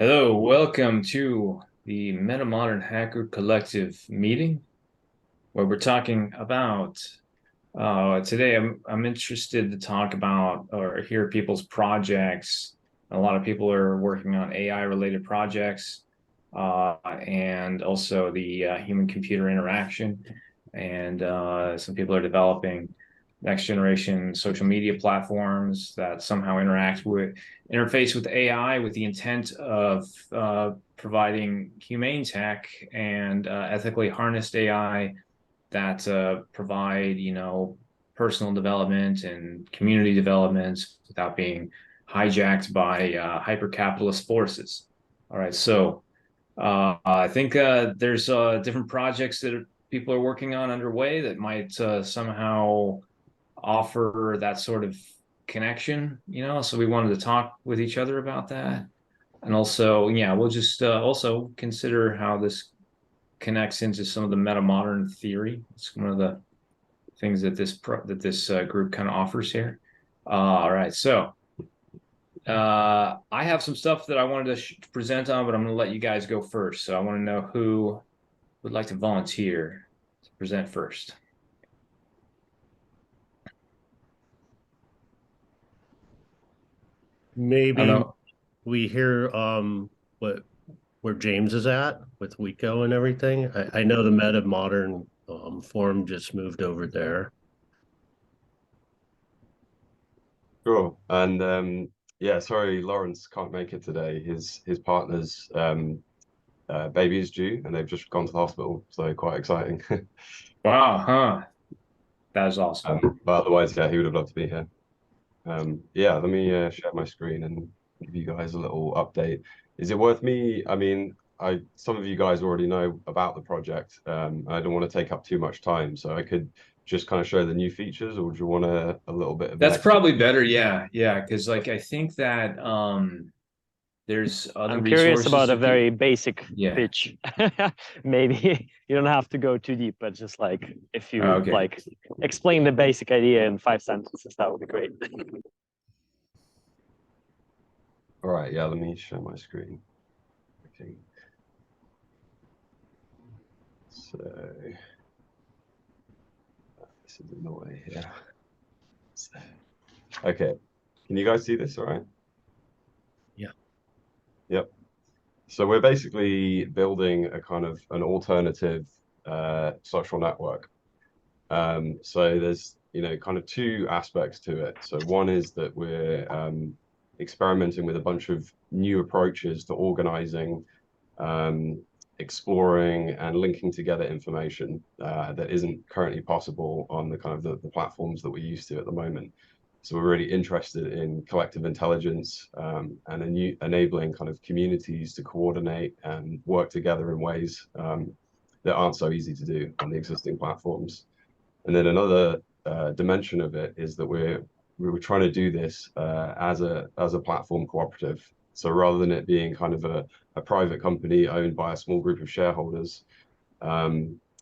Hello, welcome to the Metamodern Hacker Collective meeting where we're talking about today I'm interested to talk about or hear people's projects. A lot of people are working on AI related projects and also the human computer interaction. And some people are developing next generation social media platforms that somehow interface with AI with the intent of providing humane tech and ethically harnessed AI that provide, personal development and community development without being hijacked by hyper-capitalist forces. All right, so I think there's different projects that people are working on underway that might somehow offer that sort of connection, so we wanted to talk with each other about that. And also, yeah, we'll just also consider how this connects into some of the metamodern theory. It's one of the things that this group kind of offers here. All right, so I have some stuff that I wanted to present on, but I'm going to let you guys go first. So I want to know who would like to volunteer to present first. Maybe we hear what where James is at with Wico and everything. I know the Metamodern forum just moved over there. Sure. And yeah, sorry, Lawrence can't make it today. His partner's baby is due and they've just gone to the hospital, so quite exciting. Wow, huh? That is awesome. But otherwise, yeah, he would have loved to be here. Yeah, let me share my screen and give you guys a little update. Is it worth me? I mean, I some of you guys already know about the project. I don't want to take up too much time, so I could just kind of show the new features, or do you want a little bit of an That's extra? probably better. Yeah, because like I think that there's other I'm curious resources about a that people. very basic Yeah. pitch. Maybe you don't have to go too deep, but just like if you Okay. explain the basic idea in 5 sentences, that would be great. All right, yeah, let me share my screen. Okay. So this is in the way here. Okay. Can you guys see this all right? Yeah. Yep. So we're basically building a kind of an alternative social network. So there's, kind of two aspects to it. So one is that we're experimenting with a bunch of new approaches to organizing, exploring and linking together information that isn't currently possible on the kind of the platforms that we're used to at the moment. So we're really interested in collective intelligence and enabling kind of communities to coordinate and work together in ways that aren't so easy to do on the existing platforms. And then another dimension of it is that we were trying to do this as a platform cooperative. So rather than it being kind of a private company owned by a small group of shareholders,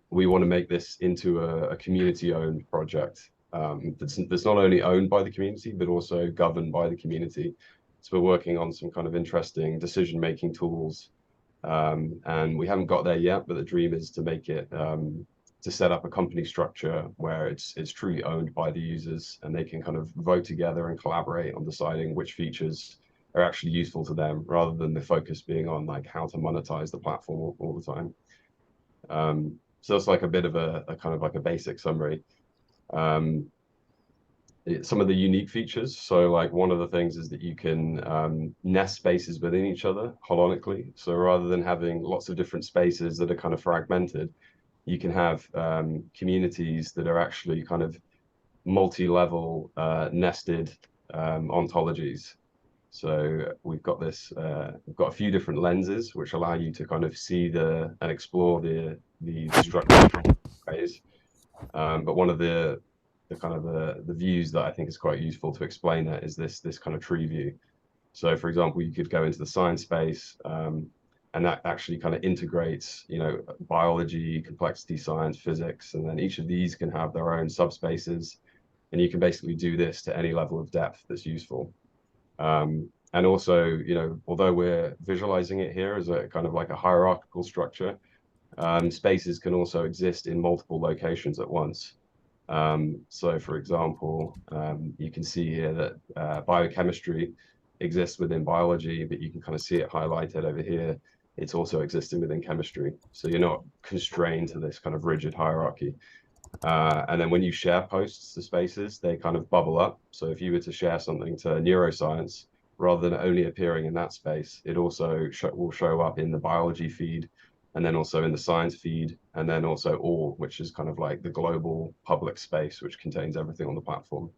we want to make this into a community-owned project that's not only owned by the community, but also governed by the community. So we're working on some kind of interesting decision-making tools. And we haven't got there yet, but the dream is to make it to set up a company structure where it's truly owned by the users and they can kind of vote together and collaborate on deciding which features are actually useful to them, rather than the focus being on like how to monetize the platform all the time. So that's like a bit of a kind of like a basic summary. Some of the unique features. So like one of the things is that you can nest spaces within each other holonically. So rather than having lots of different spaces that are kind of fragmented, you can have communities that are actually kind of multi-level nested ontologies. So we've got a few different lenses which allow you to kind of see and explore the structure ways. But one of the kind of the views that I think is quite useful to explain that is this kind of tree view. So for example, you could go into the science space, and that actually kind of integrates, biology, complexity science, physics, and then each of these can have their own subspaces, and you can basically do this to any level of depth that's useful. And also, you know, although we're visualizing it here as a kind of like a hierarchical structure, spaces can also exist in multiple locations at once. So for example, you can see here that biochemistry exists within biology, but you can kind of see it highlighted over here. It's also existing within chemistry. So you're not constrained to this kind of rigid hierarchy. And then when you share posts to spaces, they kind of bubble up. So if you were to share something to neuroscience, rather than only appearing in that space, it also will show up in the biology feed, and then also in the science feed, and then also all, which is kind of like the global public space, which contains everything on the platform.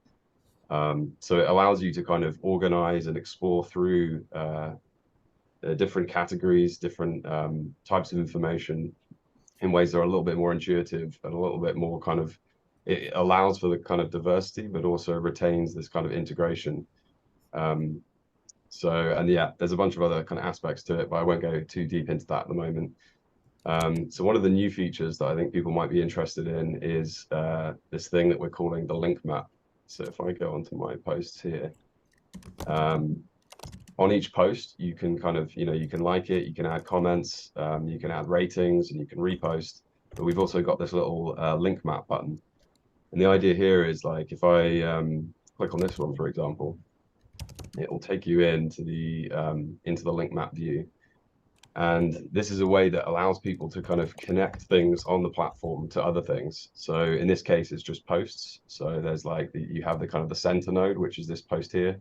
So it allows you to kind of organize and explore through different categories, different types of information in ways that are a little bit more intuitive and a little bit more kind of, it allows for the kind of diversity, but also retains this kind of integration. And yeah, there's a bunch of other kind of aspects to it, but I won't go too deep into that at the moment. So one of the new features that I think people might be interested in is this thing that we're calling the link map. So if I go onto my posts here, on each post, you can kind of, you know, you can like it, you can add comments, you can add ratings, and you can repost. But we've also got this little link map button. And the idea here is like, if I click on this one, for example, it will take you into the link map view. And this is a way that allows people to kind of connect things on the platform to other things. So in this case, it's just posts. So there's like, you have the kind of the center node, which is this post here.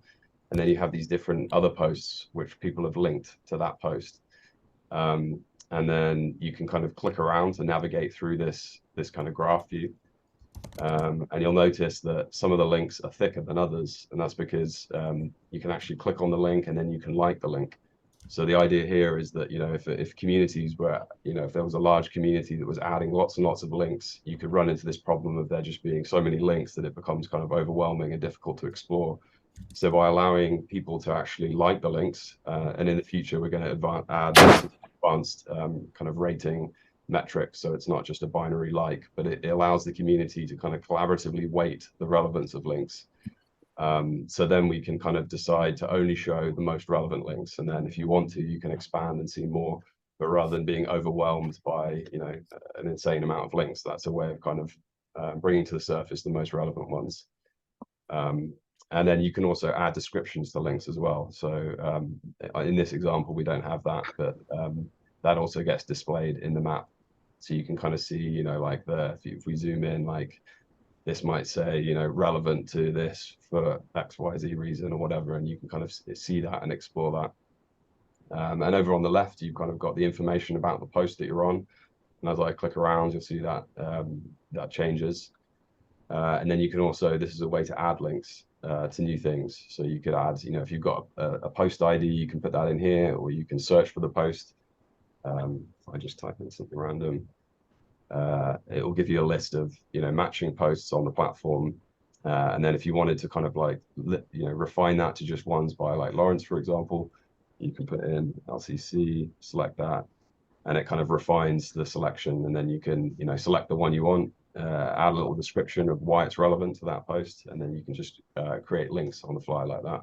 And then you have these different other posts, which people have linked to that post. And then you can kind of click around to navigate through this kind of graph view. And you'll notice that some of the links are thicker than others. And that's because you can actually click on the link and then you can like the link. So the idea here is that, you know, if communities were, you know, if there was a large community that was adding lots and lots of links, you could run into this problem of there just being so many links that it becomes kind of overwhelming and difficult to explore. So by allowing people to actually like the links, and in the future, we're going to add advanced kind of rating metrics. So it's not just a binary like, but it allows the community to kind of collaboratively weight the relevance of links. So then we can kind of decide to only show the most relevant links. And then if you want to, you can expand and see more, but rather than being overwhelmed by, you know, an insane amount of links, that's a way of kind of bringing to the surface the most relevant ones. And then you can also add descriptions to links as well. So in this example, we don't have that, but that also gets displayed in the map. So you can kind of see, you know, like if we zoom in, like this might say, you know, relevant to this for XYZ reason or whatever, and you can kind of see that and explore that. And over on the left, you've kind of got the information about the post that you're on. And as I click around, you'll see that that changes. And then you can also, this is a way to add links to new things. So you could add, you know, if you've got a post ID, you can put that in here, or you can search for the post. If I just type in something random, it will give you a list of, you know, matching posts on the platform. And then if you wanted to kind of like, you know, refine that to just ones by like Lawrence, for example, you can put in LCC, select that, and it kind of refines the selection. And then you can, you know, select the one you want, add a little description of why it's relevant to that post, and then you can just create links on the fly like that.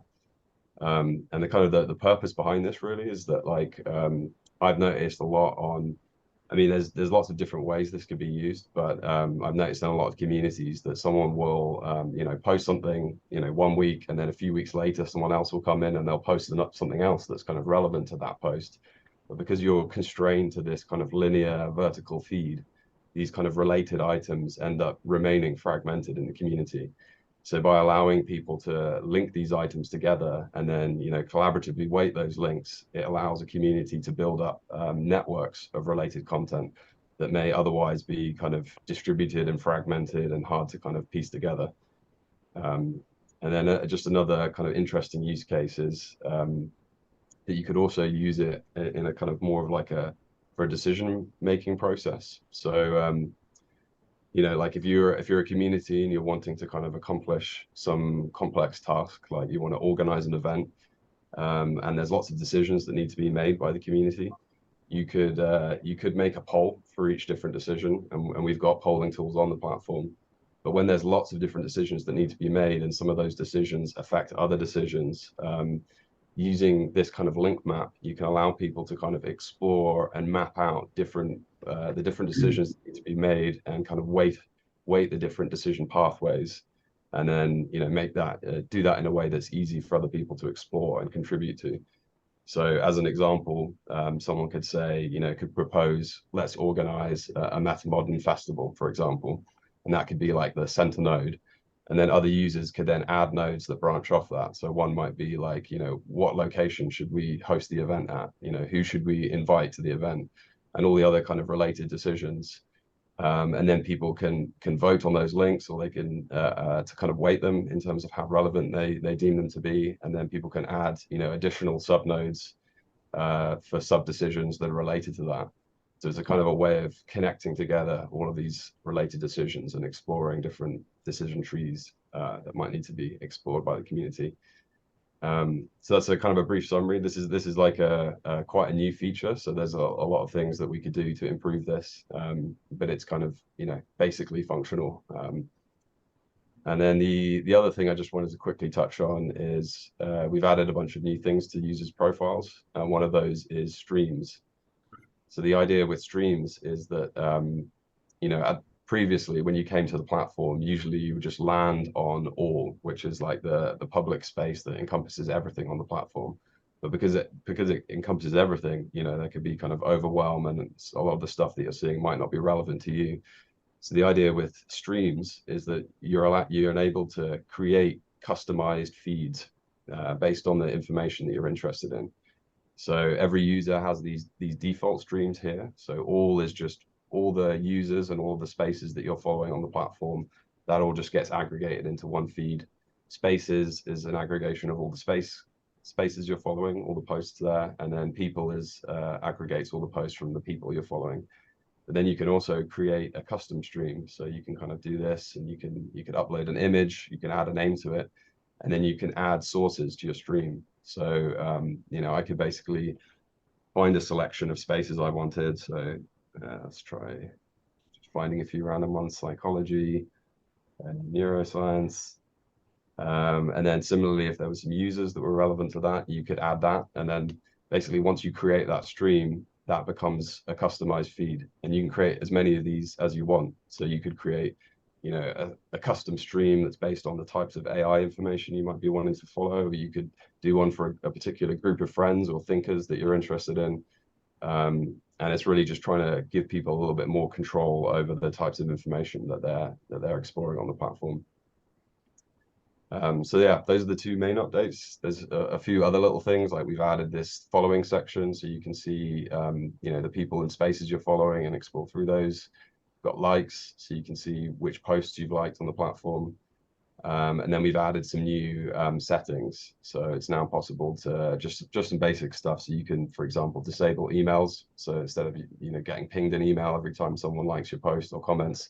And the kind of the purpose behind this really is that, like, I've noticed a lot on, I mean, there's lots of different ways this could be used, but I've noticed in a lot of communities that someone will, you know, post something, you know, 1 week, and then a few weeks later, someone else will come in and they'll post something else that's kind of relevant to that post. But because you're constrained to this kind of linear vertical feed, these kind of related items end up remaining fragmented in the community. So by allowing people to link these items together and then, you know, collaboratively weight those links, it allows a community to build up networks of related content that may otherwise be kind of distributed and fragmented and hard to kind of piece together. And then just another kind of interesting use case is that you could also use it in a kind of more of like for a decision-making process. So you know, like if you're a community and you're wanting to kind of accomplish some complex task, like you want to organize an event, and there's lots of decisions that need to be made by the community, you could make a poll for each different decision, and we've got polling tools on the platform. But when there's lots of different decisions that need to be made, and some of those decisions affect other decisions, using this kind of link map, you can allow people to kind of explore and map out the different decisions that need to be made, and kind of weight the different decision pathways, and then make that do that in a way that's easy for other people to explore and contribute to. So as an example, someone could say, could propose, let's organize a Metamodern festival, for example, and that could be like the center node. And then other users could then add nodes that branch off that. So one might be like, what location should we host the event at? Who should we invite to the event? And all the other kind of related decisions. And then people can vote on those links, or they can to kind of weight them in terms of how relevant they deem them to be. And then people can add additional subnodes for sub decisions that are related to that. So it's a kind of a way of connecting together all of these related decisions and exploring different decision trees that might need to be explored by the community. So that's a kind of a brief summary. This is like a quite a new feature. So there's a lot of things that we could do to improve this, but it's kind of basically functional. And then the other thing I just wanted to quickly touch on is we've added a bunch of new things to users' profiles, and one of those is streams. So the idea with streams is that previously, when you came to the platform, usually you would just land on all, which is like the public space that encompasses everything on the platform. But because it encompasses everything, there could be kind of overwhelm, and a lot of the stuff that you're seeing might not be relevant to you. So the idea with streams is that you're enabled to create customized feeds based on the information that you're interested in. So every user has these default streams here. So all is just all the users and all the spaces that you're following on the platform. That all just gets aggregated into one feed. Spaces is an aggregation of all the spaces you're following, all the posts there, and then people is aggregates all the posts from the people you're following. But then you can also create a custom stream. So you can kind of do this, and you can upload an image, you can add a name to it, and then you can add sources to your stream. So I could basically find a selection of spaces I wanted. So let's try just finding a few random ones: psychology and neuroscience. And then similarly, if there were some users that were relevant to that, you could add that. And then basically, once you create that stream, that becomes a customized feed, and you can create as many of these as you want. So you could create a custom stream that's based on the types of AI information you might be wanting to follow, or you could do one for a particular group of friends or thinkers that you're interested in. And it's really just trying to give people a little bit more control over the types of information that they're exploring on the platform. So yeah, those are the two main updates. There's a few other little things, like we've added this following section, so you can see the people and spaces you're following and explore through those. Got likes, so you can see which posts you've liked on the platform. And then we've added some new settings. So it's now possible to just some basic stuff. So you can, for example, disable emails. So instead of getting pinged an email every time someone likes your post or comments,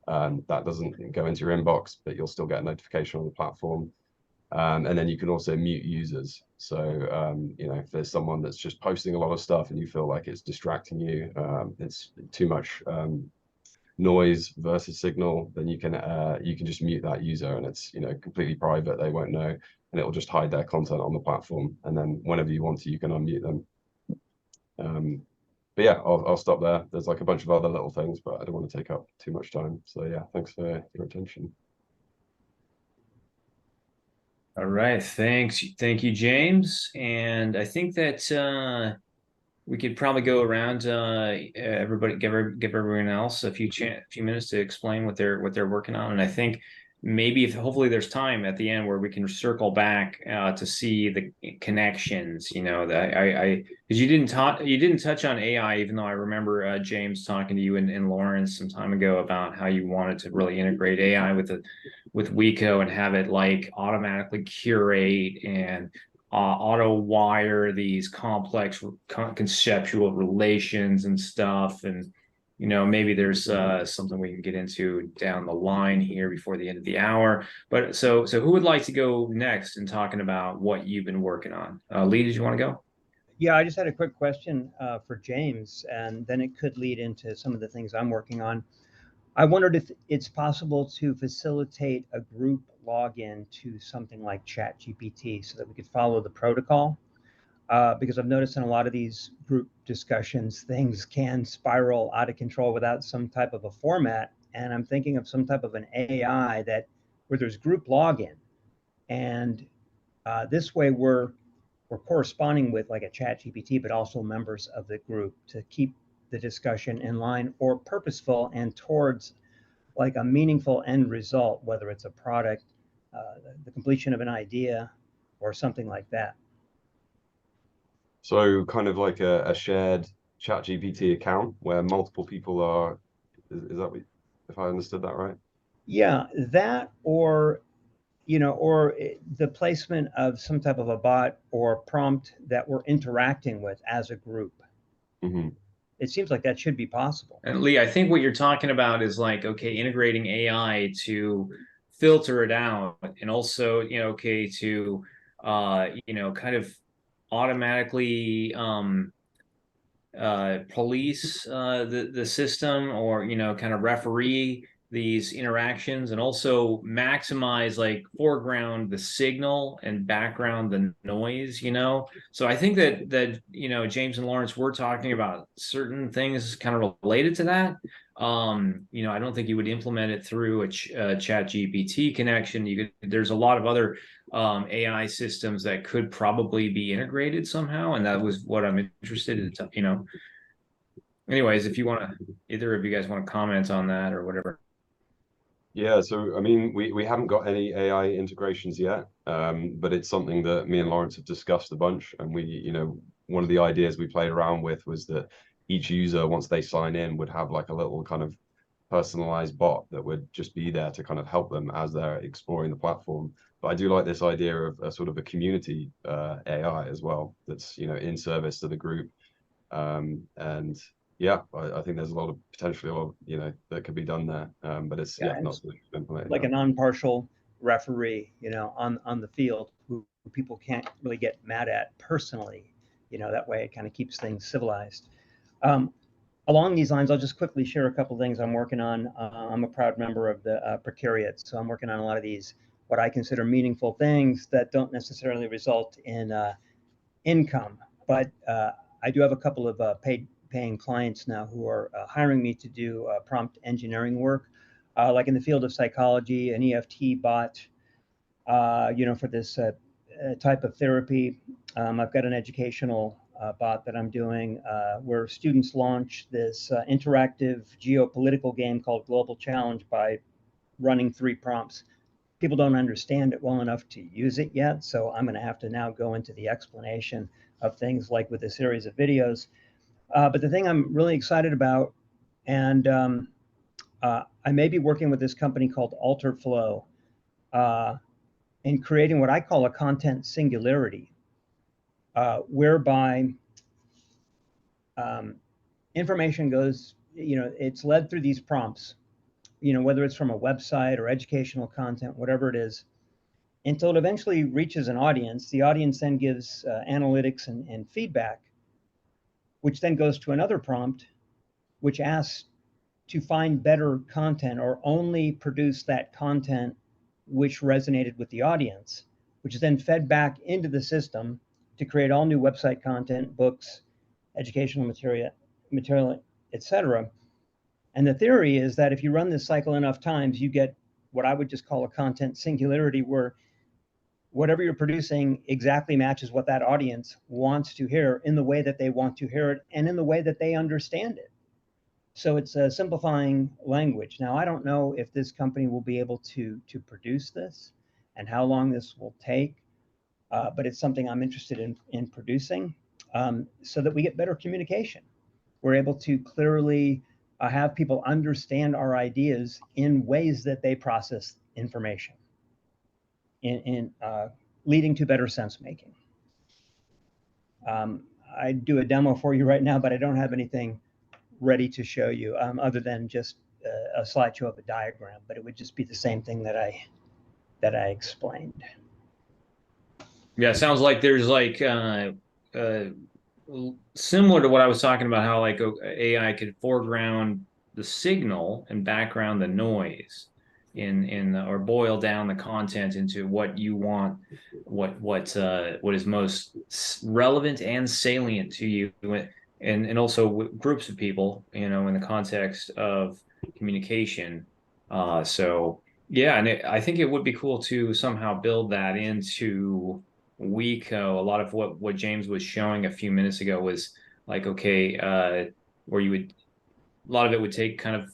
that doesn't go into your inbox, but you'll still get a notification on the platform. And then you can also mute users. So if there's someone that's just posting a lot of stuff and you feel like it's distracting you, it's too much noise versus signal, then you can just mute that user, and it's completely private. They won't know, and it will just hide their content on the platform. And then whenever you want to, you can unmute them. But yeah, I'll stop there. There's like a bunch of other little things, but I don't want to take up too much time. So yeah, thanks for your attention. All right, thanks. Thank you, James. And I think that we could probably go around everybody, give everyone else a few minutes to explain what they're working on. And I think maybe if hopefully there's time at the end where we can circle back to see the connections. That because you didn't touch on AI, even though I remember James talking to you and Lawrence some time ago about how you wanted to really integrate AI with Wiko and have it like automatically curate and auto wire these complex conceptual relations and stuff. And maybe there's something we can get into down the line here before the end of the hour. But so who would like to go next in talking about what you've been working on? Lee, did you want to go? Yeah, I just had a quick question for James, and then it could lead into some of the things I'm working on. I wondered if it's possible to facilitate a group login to something like ChatGPT so that we could follow the protocol. because I've noticed in a lot of these group discussions, things can spiral out of control without some type of a format. And I'm thinking of some type of an AI that where there's group login, and this way we're corresponding with like a chat GPT, but also members of the group to keep the discussion in line or purposeful and towards like a meaningful end result, whether it's a product, the completion of an idea, or something like that. So kind of like a shared ChatGPT account where multiple people are, is that what, if I understood that right? Yeah, that or or the placement of some type of a bot or prompt that we're interacting with as a group. Hmm. It seems like that should be possible. And Lee, I think what you're talking about is like, okay, integrating AI to filter it out, and also, okay, to kind of automatically police the system, or kind of referee these interactions, and also maximize, like, foreground the signal and background the noise. So I think that James and Lawrence were talking about certain things kind of related to that. I don't think you would implement it through a chat GPT connection. There's a lot of other AI systems that could probably be integrated somehow, and that was what I'm interested in. Anyways, if you want to, either of you guys want to comment on that or whatever. Yeah, so I mean, we haven't got any AI integrations yet, but it's something that me and Lawrence have discussed a bunch. And one of the ideas we played around with was that each user, once they sign in, would have like a little kind of personalized bot that would just be there to kind of help them as they're exploring the platform. But I do like this idea of a sort of a community AI as well, that's in service to the group. And yeah, I think there's potentially a lot, that could be done there. But it's Yeah, not something to implement like now. a non-partial referee, on the field who people can't really get mad at personally. That way it kind of keeps things civilized. Um, Along these lines, I'll just quickly share a couple things I'm working on. I'm a proud member of the Precariat, so I'm working on a lot of these, what I consider meaningful things that don't necessarily result in income. But I do have a couple of paying clients now who are hiring me to do prompt engineering work, like in the field of psychology, an EFT bot, for this type of therapy. I've got an educational bot that I'm doing where students launch this interactive geopolitical game called Global Challenge by running 3 prompts. People don't understand it well enough to use it yet, so I'm going to have to now go into the explanation of things like with a series of videos. But the thing I'm really excited about, and I may be working with this company called Alterflow in creating what I call a content singularity, whereby information goes, it's led through these prompts, whether it's from a website or educational content, whatever it is, until it eventually reaches an audience. The audience then gives analytics and feedback, which then goes to another prompt, which asks to find better content or only produce that content which resonated with the audience, which is then fed back into the system to create all new website content, books, educational material, etc. And the theory is that if you run this cycle enough times, you get what I would just call a content singularity, where whatever you're producing exactly matches what that audience wants to hear in the way that they want to hear it and in the way that they understand it. So it's a simplifying language. Now, I don't know if this company will be able to produce this and how long this will take, but it's something I'm interested in producing so that we get better communication. We're able to clearly have people understand our ideas in ways that they process information, in leading to better sense making. I'd do a demo for you right now, but I don't have anything ready to show you other than just a slideshow of a diagram, but it would just be the same thing that I explained. Yeah, it sounds like there's like similar to what I was talking about, how like AI could foreground the signal and background the noise. in or boil down the content into what you want, what is most relevant and salient to you, and also with groups of people, in the context of communication. So yeah, and I think it would be cool to somehow build that into Weco. A lot of what James was showing a few minutes ago was like, okay, where you would a lot of it would take kind of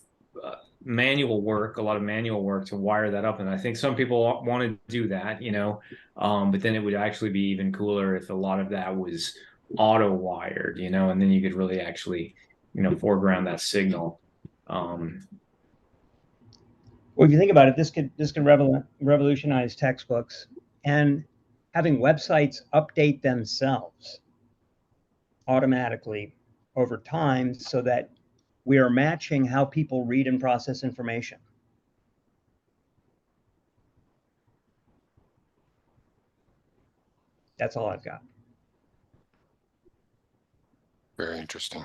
manual work, a lot of manual work to wire that up. And I think some people want to do that, but then it would actually be even cooler if a lot of that was auto wired, and then you could really actually, foreground that signal. Well, if you think about it, this could revolutionize textbooks, and having websites update themselves automatically over time so that we are matching how people read and process information. That's all I've got. Very interesting.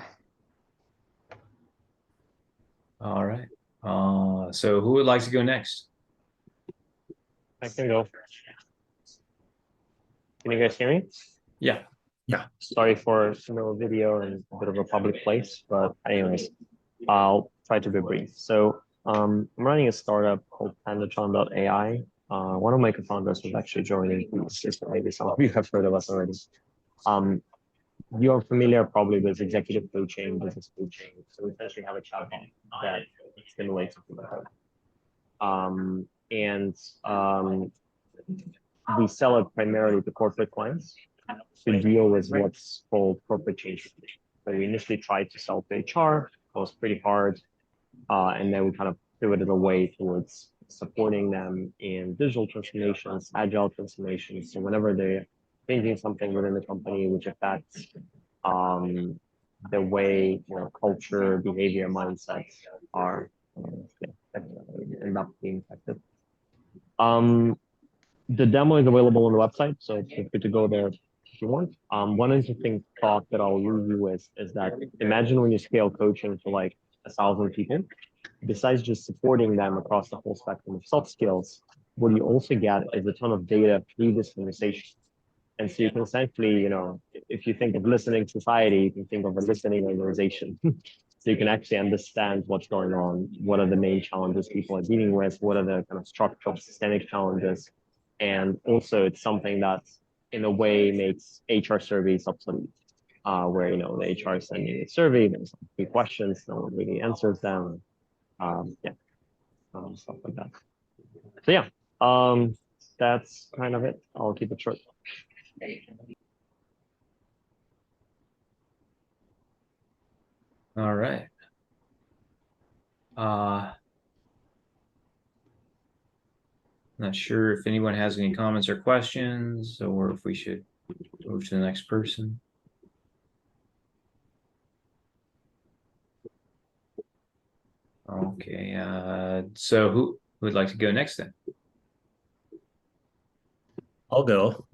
All right. So who would like to go next? I can go. Can you guys hear me? Yeah. Sorry for no video and a bit of a public place, but anyways, I'll try to be brief. So I'm running a startup called Pandatron.ai. One of my co-founders was actually joining. Maybe some of you have heard of us already. You're familiar probably with executive coaching, business coaching. So we essentially have a chatbot that stimulates something like that. We sell it primarily to corporate clients to deal with what's called corporate change. So we initially tried to sell to HR, it was pretty hard. And then we kind of pivoted away towards supporting them in digital transformations, agile transformations. So whenever they're changing something within the company, which affects the way, culture, behavior, mindsets are end up being affected. The demo is available on the website, so feel free to go there if you want. One interesting thought that I'll leave you with is that imagine when you scale coaching to like 1,000 people, besides just supporting them across the whole spectrum of soft skills, what you also get is a ton of data through this conversation. And so you can essentially, if you think of listening society, you can think of a listening organization. So you can actually understand what's going on, what are the main challenges people are dealing with, what are the kind of structural systemic challenges. And also it's something that in a way makes HR surveys obsolete, where, the HR is sending a survey, there's 3 questions, no one really answers them. Stuff like that. So yeah, that's kind of it. I'll keep it short. All right. Not sure if anyone has any comments or questions, or if we should move to the next person. Okay, so who would like to go next then? I'll go.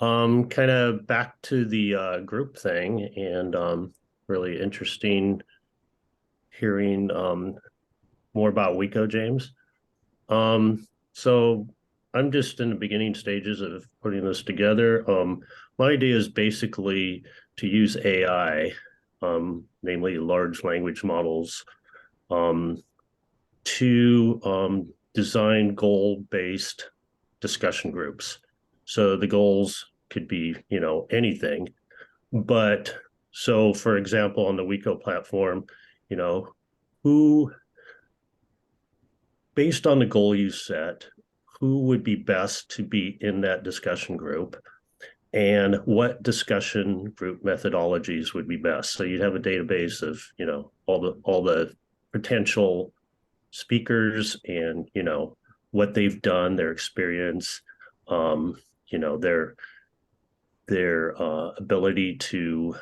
Kind of back to the group thing, and really interesting hearing more about Weco, James. So I'm just in the beginning stages of putting this together. My idea is basically to use AI, namely large language models, to design goal-based discussion groups. So the goals could be, anything. But so, for example, on the Weco platform, who, based on the goal you set, who would be best to be in that discussion group, and what discussion group methodologies would be best. So you'd have a database of, all the potential speakers and, what they've done, their experience, their ability to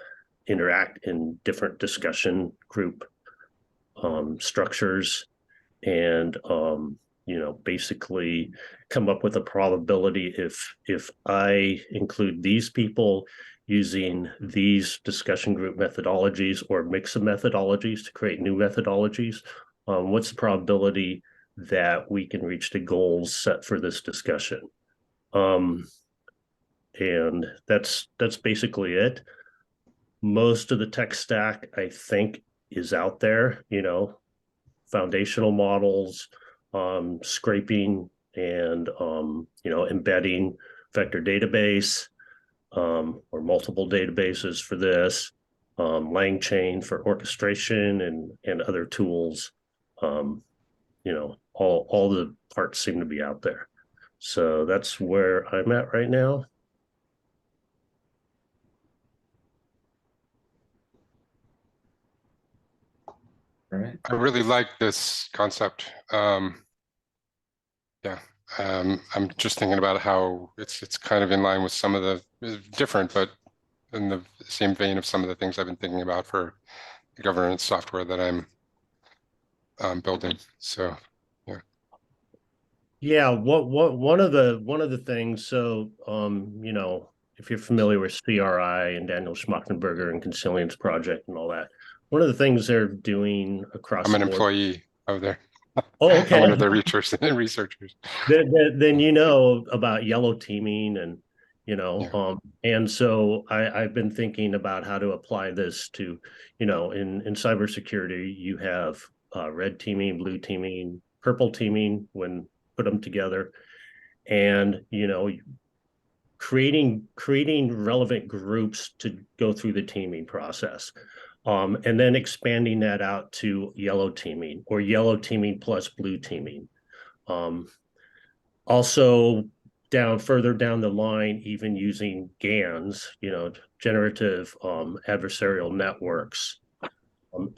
interact in different discussion group structures, and basically come up with a probability if I include these people using these discussion group methodologies or mix of methodologies to create new methodologies, what's the probability that we can reach the goals set for this discussion. And that's basically it. Most of the tech stack, I think, is out there, foundational models, scraping, and embedding vector database, or multiple databases for this, LangChain for orchestration and other tools. All the parts seem to be out there. So that's where I'm at right now. Right. I really like this concept. Yeah, I'm just thinking about how it's kind of in line with some of the different, but in the same vein of some of the things I've been thinking about for the governance software that I'm building. So Yeah, one of the things, so if you're familiar with CRI and Daniel Schmachtenberger and Consilience Project and all that, one of the things they're doing across I'm the an board. employee over there. Oh, I'm okay. one of the researchers. Then you know about yellow teaming and Yeah. and so I've been thinking about how to apply this to, in cybersecurity, you have red teaming, blue teaming, purple teaming when put them together, and creating relevant groups to go through the teaming process, and then expanding that out to yellow teaming or yellow teaming plus blue teaming. Also, further down the line, even using GANs, generative adversarial networks,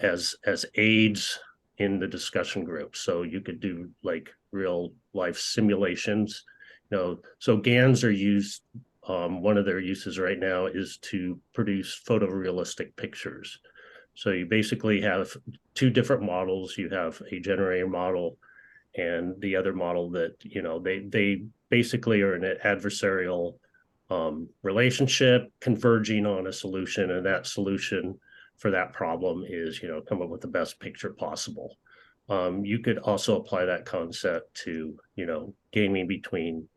as aids in the discussion group. So you could do like real life simulations. So GANs are used. One of their uses right now is to produce photorealistic pictures. So you basically have two different models. You have a generator model and the other model that they basically are in an adversarial relationship converging on a solution, and that solution for that problem is come up with the best picture possible. You could also apply that concept to gaming between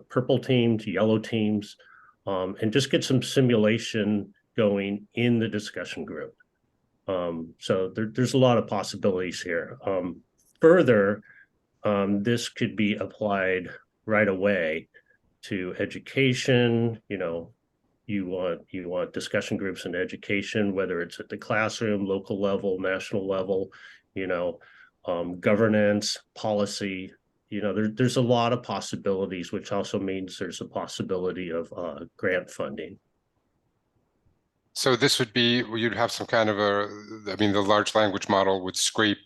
purple teams, yellow teams, and just get some simulation going in the discussion group. So there's a lot of possibilities here. Further, this could be applied right away to education. You want discussion groups in education, whether it's at the classroom, local level, national level, governance, policy. There's a lot of possibilities, which also means there's a possibility of grant funding. So this would be, you'd have some kind of the large language model would scrape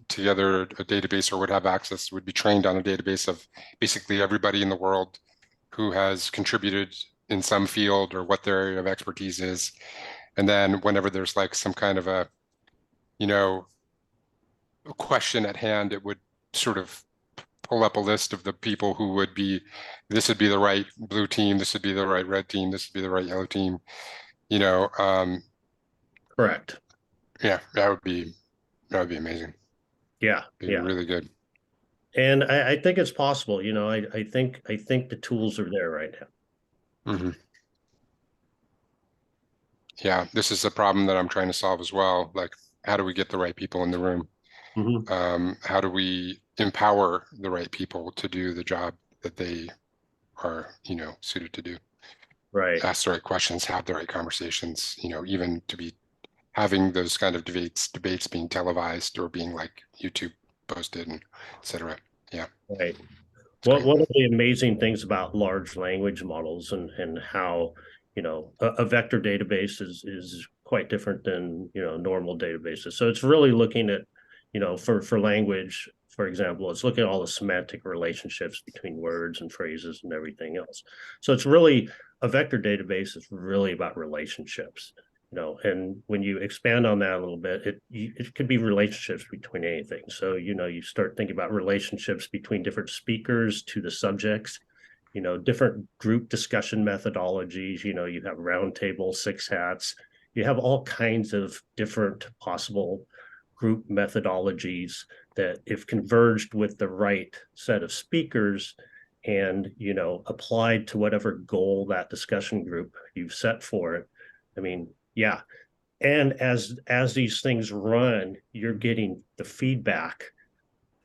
together a database or would have access, would be trained on a database of basically everybody in the world who has contributed in some field or what their area of expertise is. And then whenever there's like some kind of a question at hand, it would sort of pull up a list of the people who would be, this would be the right blue team, this would be the right red team, this would be the right yellow team. Correct. Yeah, that would be amazing. Yeah, It'd be really good. And I think it's possible. I think the tools are there right now. Mm-hmm. Yeah, this is a problem that I'm trying to solve as well. Like, how do we get the right people in the room? Mm-hmm. How do we empower the right people to do the job that they are, suited to do? Right. Ask the right questions, have the right conversations, even to be having those kind of debates being televised or being like YouTube posted and etc. Yeah. Right. Well, one of the amazing things about large language models and how, a vector database is quite different than, normal databases. So it's really looking at, for language, for example, it's looking at all the semantic relationships between words and phrases and everything else. So it's really, a vector database is really about relationships. And when you expand on that a little bit, it could be relationships between anything. So, you start thinking about relationships between different speakers to the subjects, different group discussion methodologies. You have roundtable, six hats. You have all kinds of different possible group methodologies that if converged with the right set of speakers and, applied to whatever goal that discussion group you've set for it, I mean, yeah. And as these things run, you're getting the feedback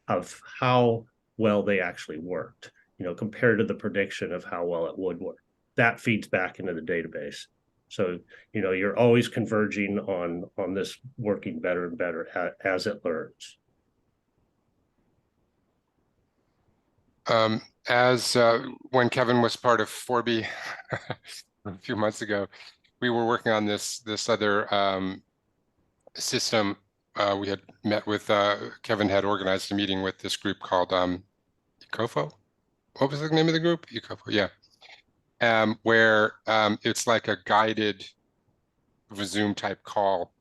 of how well they actually worked, compared to the prediction of how well it would work. That feeds back into the database. So, you're always converging on this working better and better as it learns. As when Kevin was part of 4B a few months ago, we were working on this other system. We had met with Kevin had organized a meeting with this group called ECOFO. What was the name of the group? ECOFO, yeah. Where it's like a guided Zoom type call,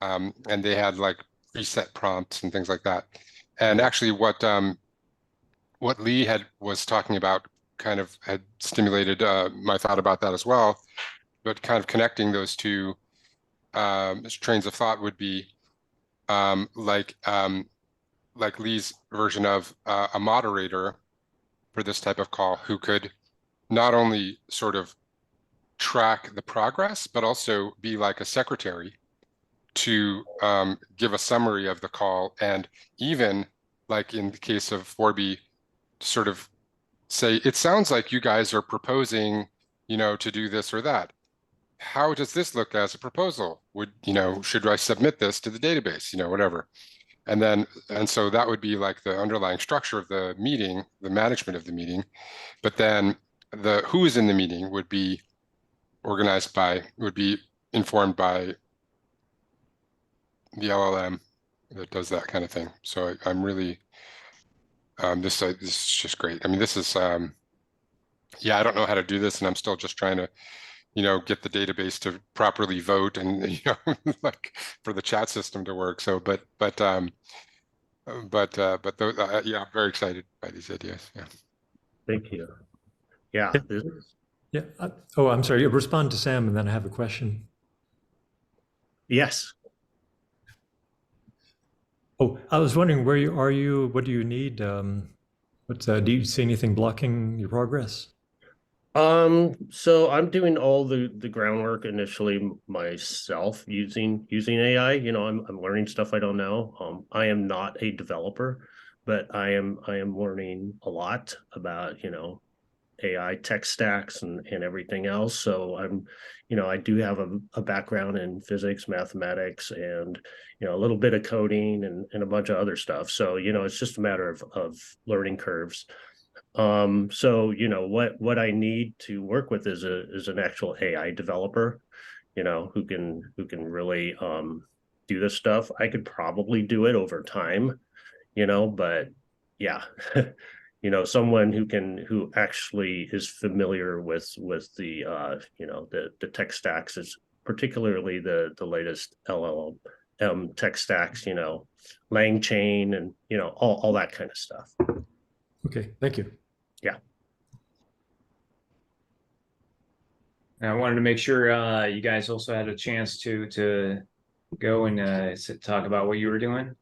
and they had like preset prompts and things like that. And actually, what Lee was talking about kind of had stimulated my thought about that as well. But kind of connecting those two trains of thought would be like Lee's version of a moderator for this type of call who could not only sort of track the progress, but also be like a secretary to give a summary of the call, and even like in the case of 4B, sort of say, it sounds like you guys are proposing, to do this or that. How does this look as a proposal? Should I submit this to the database, whatever. And so that would be like the underlying structure of the meeting, the management of the meeting. But then the who is in the meeting would be informed by the LLM that does that kind of thing. So I'm really, this is just great. I mean, this is, yeah, I don't know how to do this, and I'm still just trying to, get the database to properly vote and, like for the chat system to work. So, yeah, I'm very excited by these ideas. Yeah. Thank you. Yeah. Yeah. Oh, I'm sorry. Respond to Sam, and then I have a question. Yes. Oh, I was wondering, where are you? What do you need? Do you see anything blocking your progress? So I'm doing all the groundwork initially myself using AI. I'm learning stuff I don't know. I am not a developer, but I am learning a lot about, AI tech stacks and everything else. So I do have a background in physics, mathematics, and, a little bit of coding and a bunch of other stuff. So, it's just a matter of learning curves. So, what I need to work with is an actual AI developer, who can really do this stuff. I could probably do it over time, but yeah. Someone who actually is familiar with the the tech stacks, is particularly the latest LLM tech stacks, LangChain and all that kind of stuff. Okay, thank you. Yeah. I wanted to make sure you guys also had a chance to go and talk about what you were doing.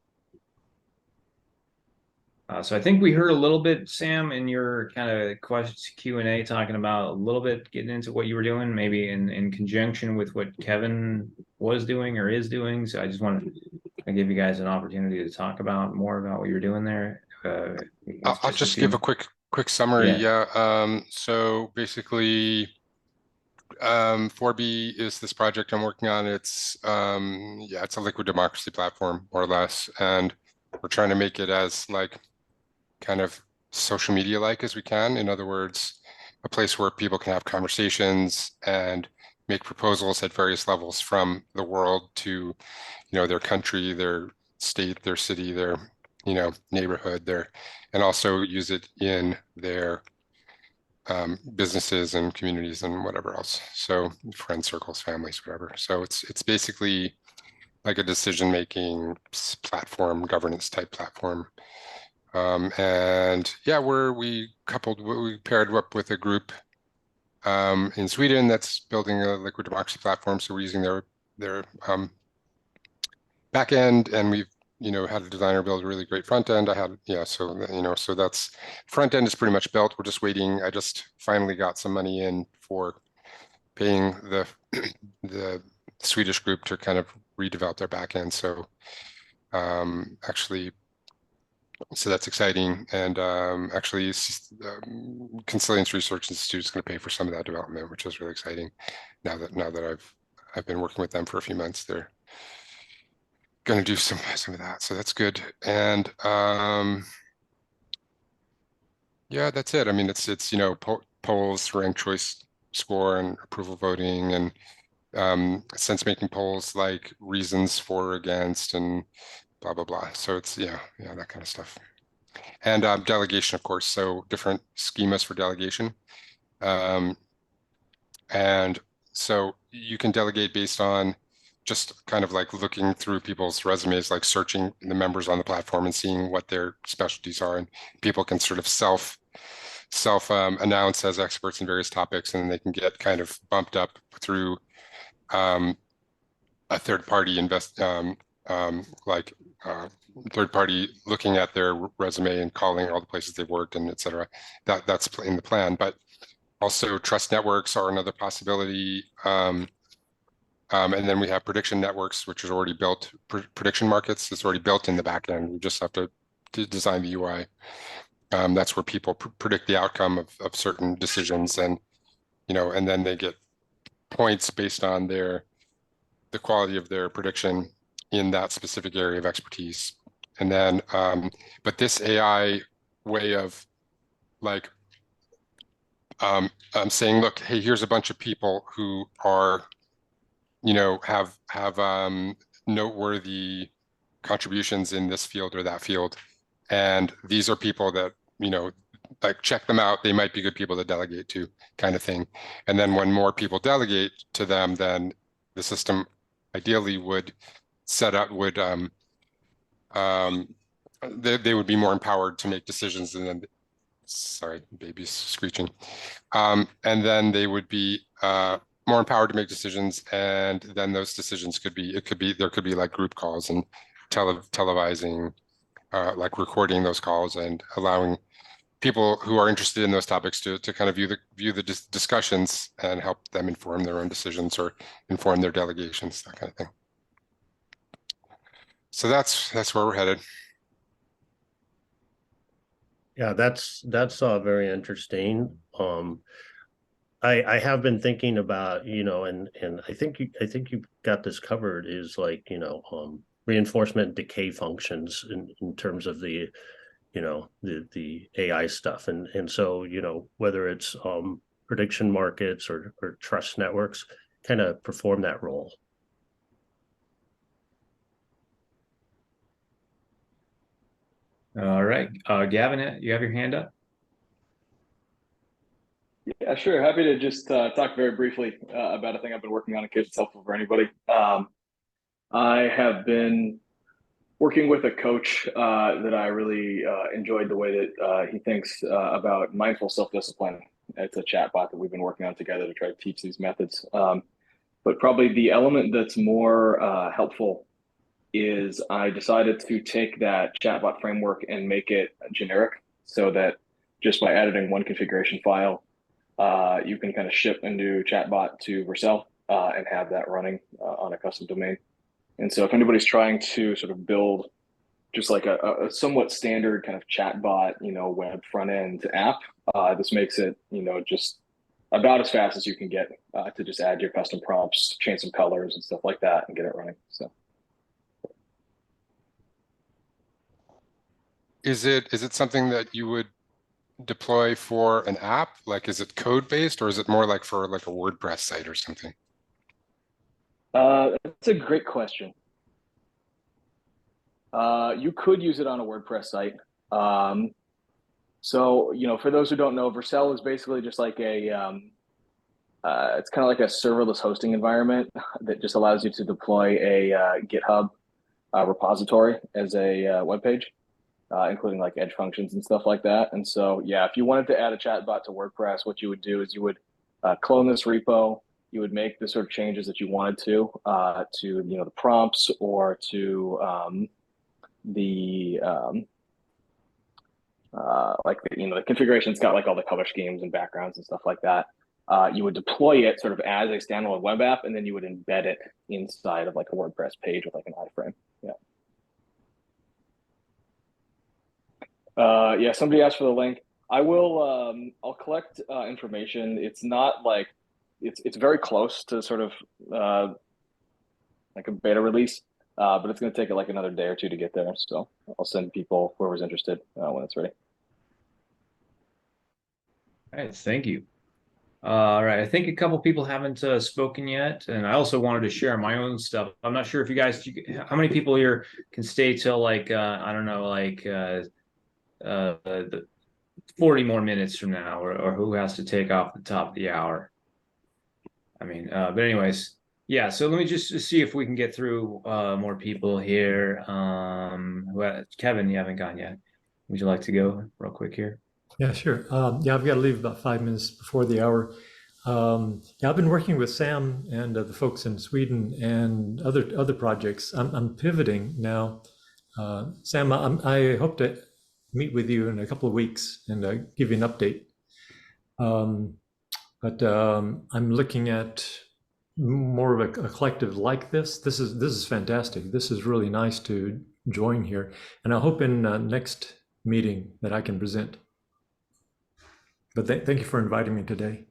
So I think we heard a little bit, Sam, in your kind of questions Q&A, talking about a little bit getting into what you were doing, maybe in conjunction with what Kevin was doing or is doing. So I just wanted to give you guys an opportunity to talk about more about what you're doing there. I'll just give a quick summary. Yeah. So basically, 4B is this project I'm working on. It's it's a liquid democracy platform, more or less, and we're trying to make it as like kind of social media like as we can. In other words, a place where people can have conversations and make proposals at various levels from the world to, their country, their state, their city, their, neighborhood, and also use it in their businesses and communities and whatever else. So friend circles, families, whatever. So it's basically like a decision-making platform, governance type platform. And yeah, we paired up with a group in Sweden that's building a liquid democracy platform. So we're using their backend, and we've had a designer build a really great front end. I had, so that's front end is pretty much built. We're just waiting. I just finally got some money in for paying the the Swedish group to kind of redevelop their back end. So actually, so that's exciting. And actually, Consilience Research Institute is going to pay for some of that development, which is really exciting. Now that I've been working with them for a few months, they're going to do some of that. So that's good. And yeah, that's it. I mean, it's polls, ranked choice score, and approval voting, and sense making polls like reasons for or against, and blah blah blah. So it's yeah, that kind of stuff. And delegation, of course. So different schemas for delegation. And so you can delegate based on just kind of like looking through people's resumes, like searching the members on the platform and seeing what their specialties are. And people can sort of self announce as experts in various topics, and they can get kind of bumped up through a third party third party looking at their resume and calling all the places they've worked and et cetera. That's in the plan. But also trust networks are another possibility. And then we have prediction networks, which is already built. Prediction markets is already built in the back end. We just have to design the UI. That's where people predict the outcome of certain decisions, and and then they get points based on the quality of their prediction in that specific area of expertise. And then, but this AI way of like saying, look, hey, here's a bunch of people who are, have noteworthy contributions in this field or that field, and these are people that like check them out. They might be good people to delegate to, kind of thing. And then when more people delegate to them, then the system ideally would set up they would be more empowered to make decisions, and then sorry, baby's screeching. And then they would be more empowered to make decisions, and then those decisions there could be like group calls and televising, like recording those calls and allowing people who are interested in those topics to kind of view the discussions and help them inform their own decisions or inform their delegations, that kind of thing. So that's where we're headed. Yeah, that's very interesting. I have been thinking about, and I think you've got this covered, is like, reinforcement decay functions in terms of the AI stuff. And so, whether it's prediction markets or trust networks kind of perform that role. All right, Gavin, you have your hand up. Yeah, sure. Happy to just talk very briefly about a thing I've been working on in case it's helpful for anybody. I have been working with a coach that I really enjoyed the way that he thinks about mindful self-discipline. It's a chatbot that we've been working on together to try to teach these methods. But probably the element that's more helpful is I decided to take that chatbot framework and make it generic, so that just by editing one configuration file, you can kind of ship a new chatbot to Vercel and have that running on a custom domain. And so if anybody's trying to sort of build just like a somewhat standard kind of chatbot, web front end app, this makes it, just about as fast as you can get to just add your custom prompts, change some colors and stuff like that, and get it running. So. Is it something that you would deploy for an app? Like, is it code based, or is it more like for like a WordPress site or something? That's a great question. You could use it on a WordPress site. So, for those who don't know, Vercel is basically just like it's kind of like a serverless hosting environment that just allows you to deploy a GitHub repository as a web page, including like edge functions and stuff like that. And so, yeah, if you wanted to add a chatbot to WordPress, what you would do is you would clone this repo. You would make the sort of changes that you wanted to the prompts or to the like the configuration's got like all the color schemes and backgrounds and stuff like that. You would deploy it sort of as a standalone web app, and then you would embed it inside of like a WordPress page with like an iframe. Yeah, somebody asked for the link. I will. I'll collect information. It's not like it's very close to sort of like a beta release, but it's going to take it like another day or two to get there. So I'll send people whoever's interested when it's ready. All right, thank you. All right, I think a couple people haven't spoken yet, and I also wanted to share my own stuff. I'm not sure if you guys, how many people here can stay till like I don't know, like 40 more minutes from now, or who has to take off the top of the hour. I mean, but anyways, yeah. So let me just see if we can get through more people here. Kevin, you haven't gone yet. Would you like to go real quick here? Yeah, sure. Yeah, I've got to leave about 5 minutes before the hour. Yeah, I've been working with Sam and the folks in Sweden and other projects. I'm pivoting now. Sam, I hope to meet with you in a couple of weeks and give you an update. But I'm looking at more of a collective like this. This is fantastic. This is really nice to join here, and I hope in next meeting that I can present. But thank you for inviting me today.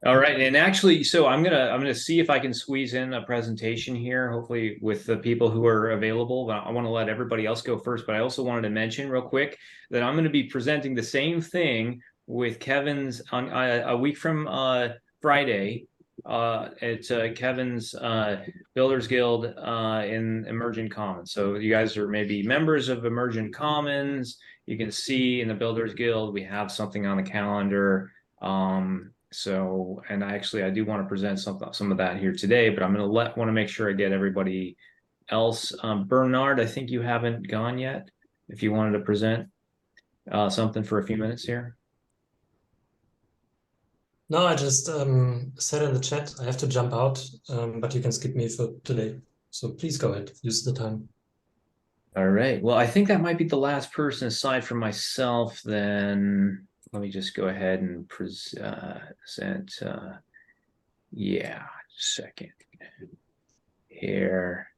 All right, and actually, so I'm gonna see if I can squeeze in a presentation here, hopefully with the people who are available. But I want to let everybody else go first. But I also wanted to mention real quick that I'm going to be presenting the same thing with Kevin's on a week from Friday at Kevin's Builders Guild in Emergent Commons. So you guys are maybe members of Emergent Commons. You can see in the Builders Guild we have something on the calendar. So, and I do want to present some of that here today, but I'm going to want to make sure I get everybody else. Bernard, I think you haven't gone yet. If you wanted to present something for a few minutes here. No, I just said in the chat I have to jump out, but you can skip me for today. So please go ahead, use the time. All right. Well, I think that might be the last person aside from myself. Then let me just go ahead and present. Yeah, just a second here.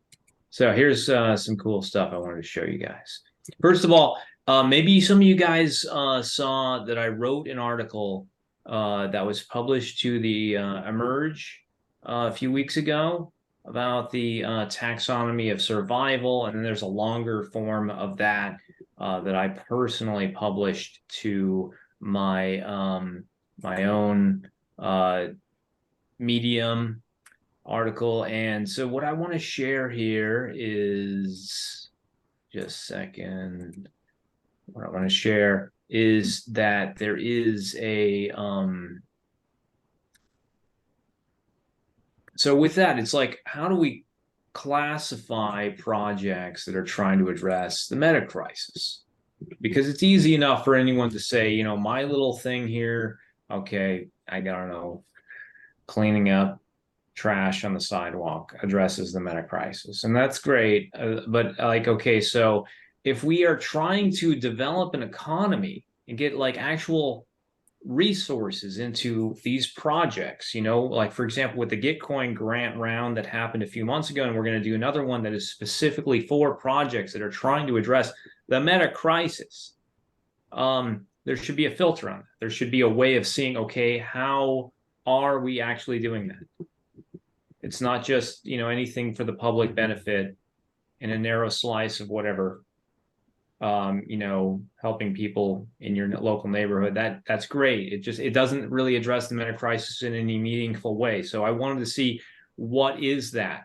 So here's some cool stuff I wanted to show you guys. First of all, maybe some of you guys saw that I wrote an article that was published to the Emerge a few weeks ago about the taxonomy of survival, and then there's a longer form of that that I personally published to my my own Medium article. And so what I want to share here is, just a second, what I want to share is that there is a so with that, it's like, how do we classify projects that are trying to address the meta crisis? Because it's easy enough for anyone to say, you know, my little thing here, okay, I don't know, cleaning up trash on the sidewalk addresses the meta crisis, and that's great. But like, okay, so if we are trying to develop an economy and get like actual resources into these projects, you know, like for example, with the Gitcoin grant round that happened a few months ago, and we're going to do another one that is specifically for projects that are trying to address the meta crisis. There should be a filter on that. There should be a way of seeing, okay, how are we actually doing that? It's not just, you know, anything for the public benefit in a narrow slice of whatever, you know, helping people in your local neighborhood. That's great. It doesn't really address the meta crisis in any meaningful way. So I wanted to see, what is that?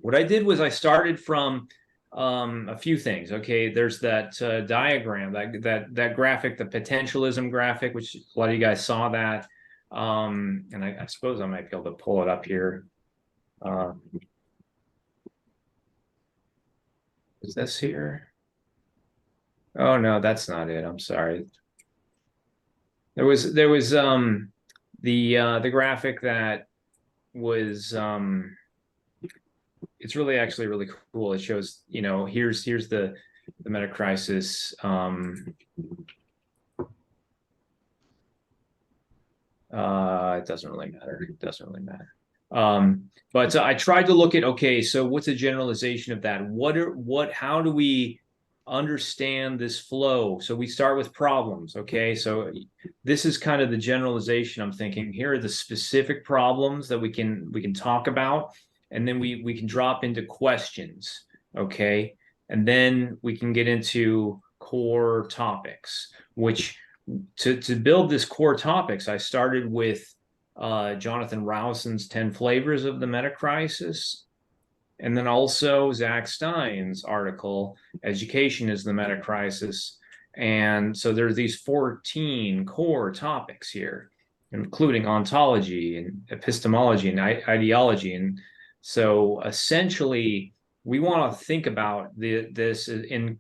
What I did was I started from a few things. Okay, there's that diagram, that graphic, the potentialism graphic, which a lot of you guys saw that. And I suppose I might be able to pull it up here. Is this here? Oh no, that's not it. I'm sorry. There was the graphic that was it's really actually really cool. It shows, you know, here's the meta crisis. It doesn't really matter. It doesn't really matter. But I tried to look at, okay, so what's a generalization of that? How do we understand this flow? So we start with problems, okay? So this is kind of the generalization I'm thinking. Here are the specific problems that we can talk about, and then we can drop into questions, okay? And then we can get into core topics, which to build this core topics, I started with Jonathan Rowson's 10 Flavors of the Meta Crisis, and then also Zach Stein's article, Education is the Meta Crisis. And so there's these 14 core topics here, including ontology and epistemology and ideology. And so essentially, we want to think about this in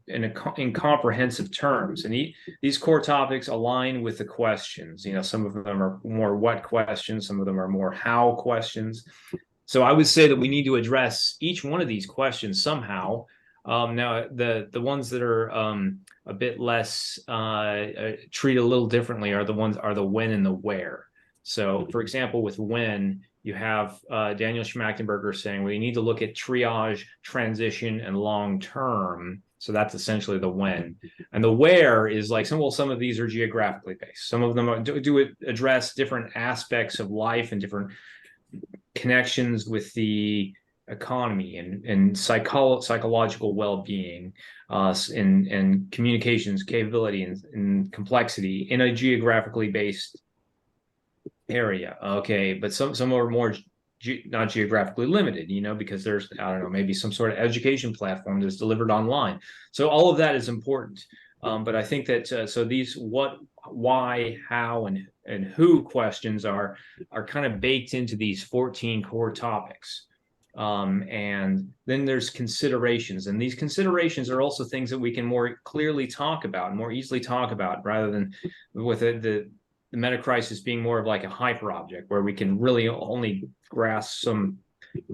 comprehensive terms. And these core topics align with the questions. You know, some of them are more what questions, some of them are more how questions. So I would say that we need to address each one of these questions somehow. Now, the ones that are a bit less treat a little differently are the when and the where. So, for example, with when, you have Daniel Schmachtenberger saying we need to look at triage, transition, and long term. So that's essentially the when. And the where is like some of these are geographically based. Some of them do address different aspects of life and different connections with the economy and psychological well-being, and communications capability and complexity in a geographically based area. Okay, but some are more not geographically limited, you know, because there's, I don't know, maybe some sort of education platform that's delivered online. So all of that is important. But I think that so these what, why, how, and who questions are kind of baked into these 14 core topics. And then there's considerations, and these considerations are also things that we can more clearly talk about, more easily talk about, rather than with the meta crisis being more of like a hyper object where we can really only grasp some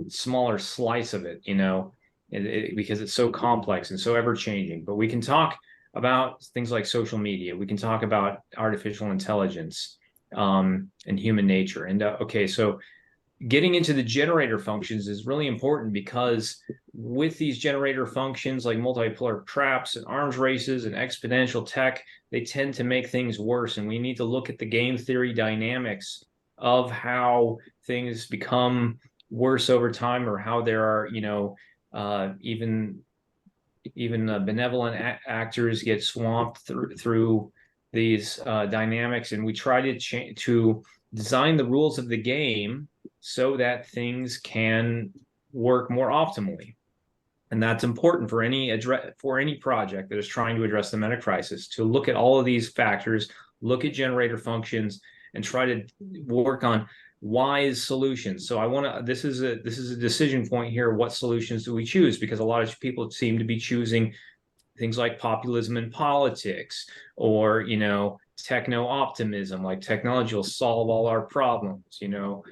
smaller slice of it, you know, because it's so complex and so ever changing. But we can talk about things like social media. We can talk about artificial intelligence, and human nature. And okay, so getting into the generator functions is really important, because with these generator functions like multipolar traps and arms races and exponential tech, they tend to make things worse. And we need to look at the game theory dynamics of how things become worse over time, or how there are, you know, even benevolent actors get swamped through these dynamics. And we try to design the rules of the game so that things can work more optimally. And that's important for any project that is trying to address the meta crisis, to look at all of these factors, look at generator functions, and try to work on wise solutions. So I want to, this is a decision point here. What solutions do we choose? Because a lot of people seem to be choosing things like populism in politics, or, you know, techno optimism, like technology will solve all our problems, you know.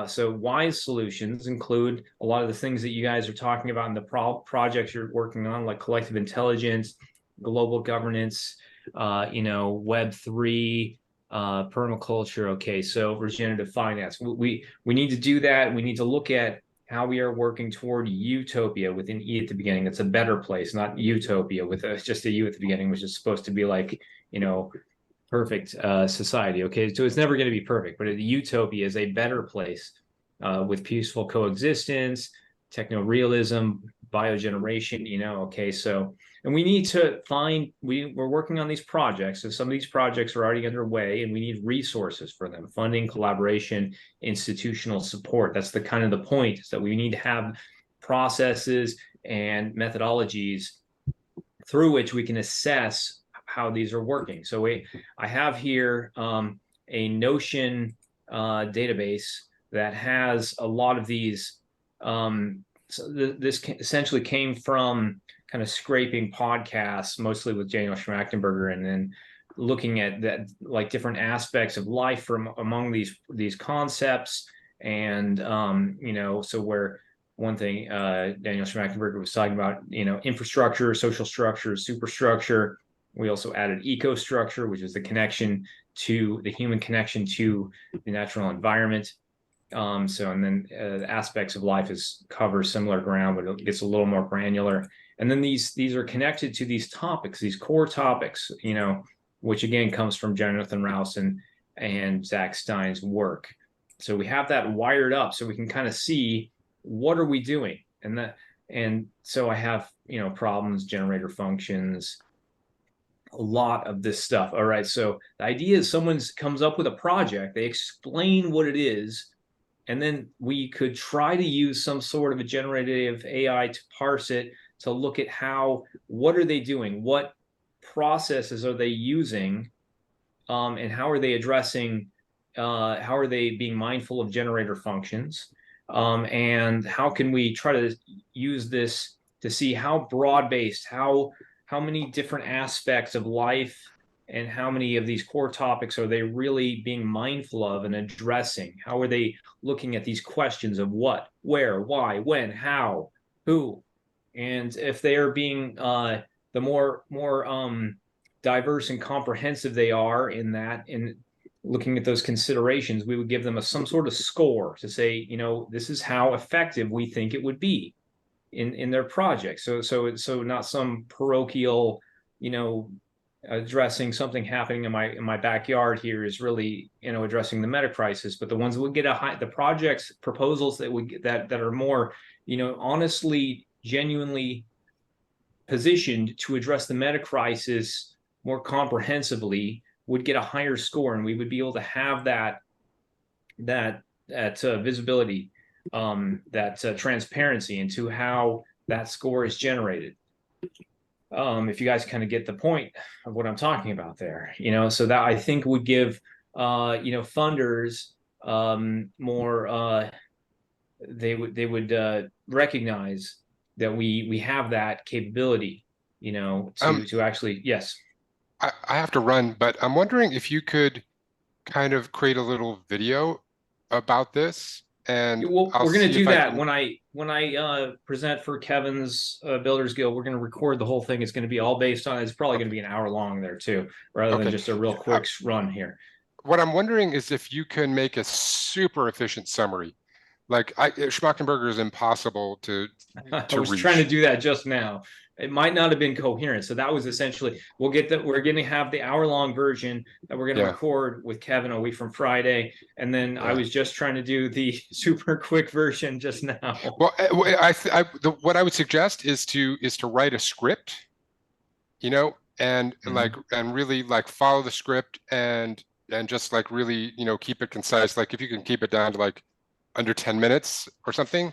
So wise solutions include a lot of the things that you guys are talking about in the projects you're working on, like collective intelligence, global governance, you know, Web3, permaculture. Okay, so regenerative finance. We need to do that. We need to look at how we are working toward utopia with an E at the beginning. It's a better place, not utopia with just a U at the beginning, which is supposed to be like, you know, perfect society. Okay, so it's never going to be perfect, but a utopia is a better place, with peaceful coexistence, techno realism, biogeneration, you know. Okay, so, and we need to find, we're working on these projects. So some of these projects are already underway, and we need resources for them: funding, collaboration, institutional support. That's the kind of the point, is that we need to have processes and methodologies through which we can assess how these are working. So I have here a Notion database that has a lot of these. So this essentially came from kind of scraping podcasts, mostly with Daniel Schmachtenberger, and then looking at that, like different aspects of life from among these concepts. And you know, so where one thing Daniel Schmachtenberger was talking about, infrastructure, social structure, superstructure. We also added ecostructure, which is the connection to the human connection to the natural environment. And then the aspects of life cover similar ground, but it gets a little more granular. And then these are connected to these topics, these core topics, which again comes from Jonathan Rouse and Zach Stein's work. So we have that wired up so we can kind of see what are we doing. And so I have, problems, generator functions, a lot of this stuff. All right. So the idea is someone comes up with a project, they explain what it is, and then we could try to use some sort of a generative AI to parse it, to look at what are they doing? What processes are they using? And how are they addressing, how are they being mindful of generator functions? And how can we try to use this to see how broad-based, how many different aspects of life and how many of these core topics are they really being mindful of and addressing? How are they looking at these questions of what, where, why, when, how, who? And if they are being the more diverse and comprehensive they are in looking at those considerations, we would give them some sort of score to say, this is how effective we think it would be in their project. So not some parochial, addressing something happening in my backyard here is really, addressing the meta crisis, but the ones that would get the projects proposals that are more, honestly, genuinely positioned to address the meta crisis more comprehensively would get a higher score, and we would be able to have that visibility, that transparency into how that score is generated. If you guys kind of get the point of what I'm talking about there, so that I think would give funders more, they would recognize that we have that capability, to actually, yes. I have to run, but I'm wondering if you could kind of create a little video about this, and Well, I'll we're going to see do if I that can... when I present for Kevin's Builders Guild. We're going to record the whole thing. It's going to be all based on. It's probably going to be an hour long there too, rather than Okay. just a real quick run here. What I'm wondering is if you can make a super efficient summary. Like Schmachtenberger is impossible to I was reach. trying to do that just now. It might not have been coherent. So that was essentially, we're going to have the hour-long version that we're going to record with Kevin a week from Friday. And then I was just trying to do the super quick version just now. Well, what I would suggest is to write a script, and and really follow the script and just really, keep it concise. Like if you can keep it down to like under 10 minutes or something.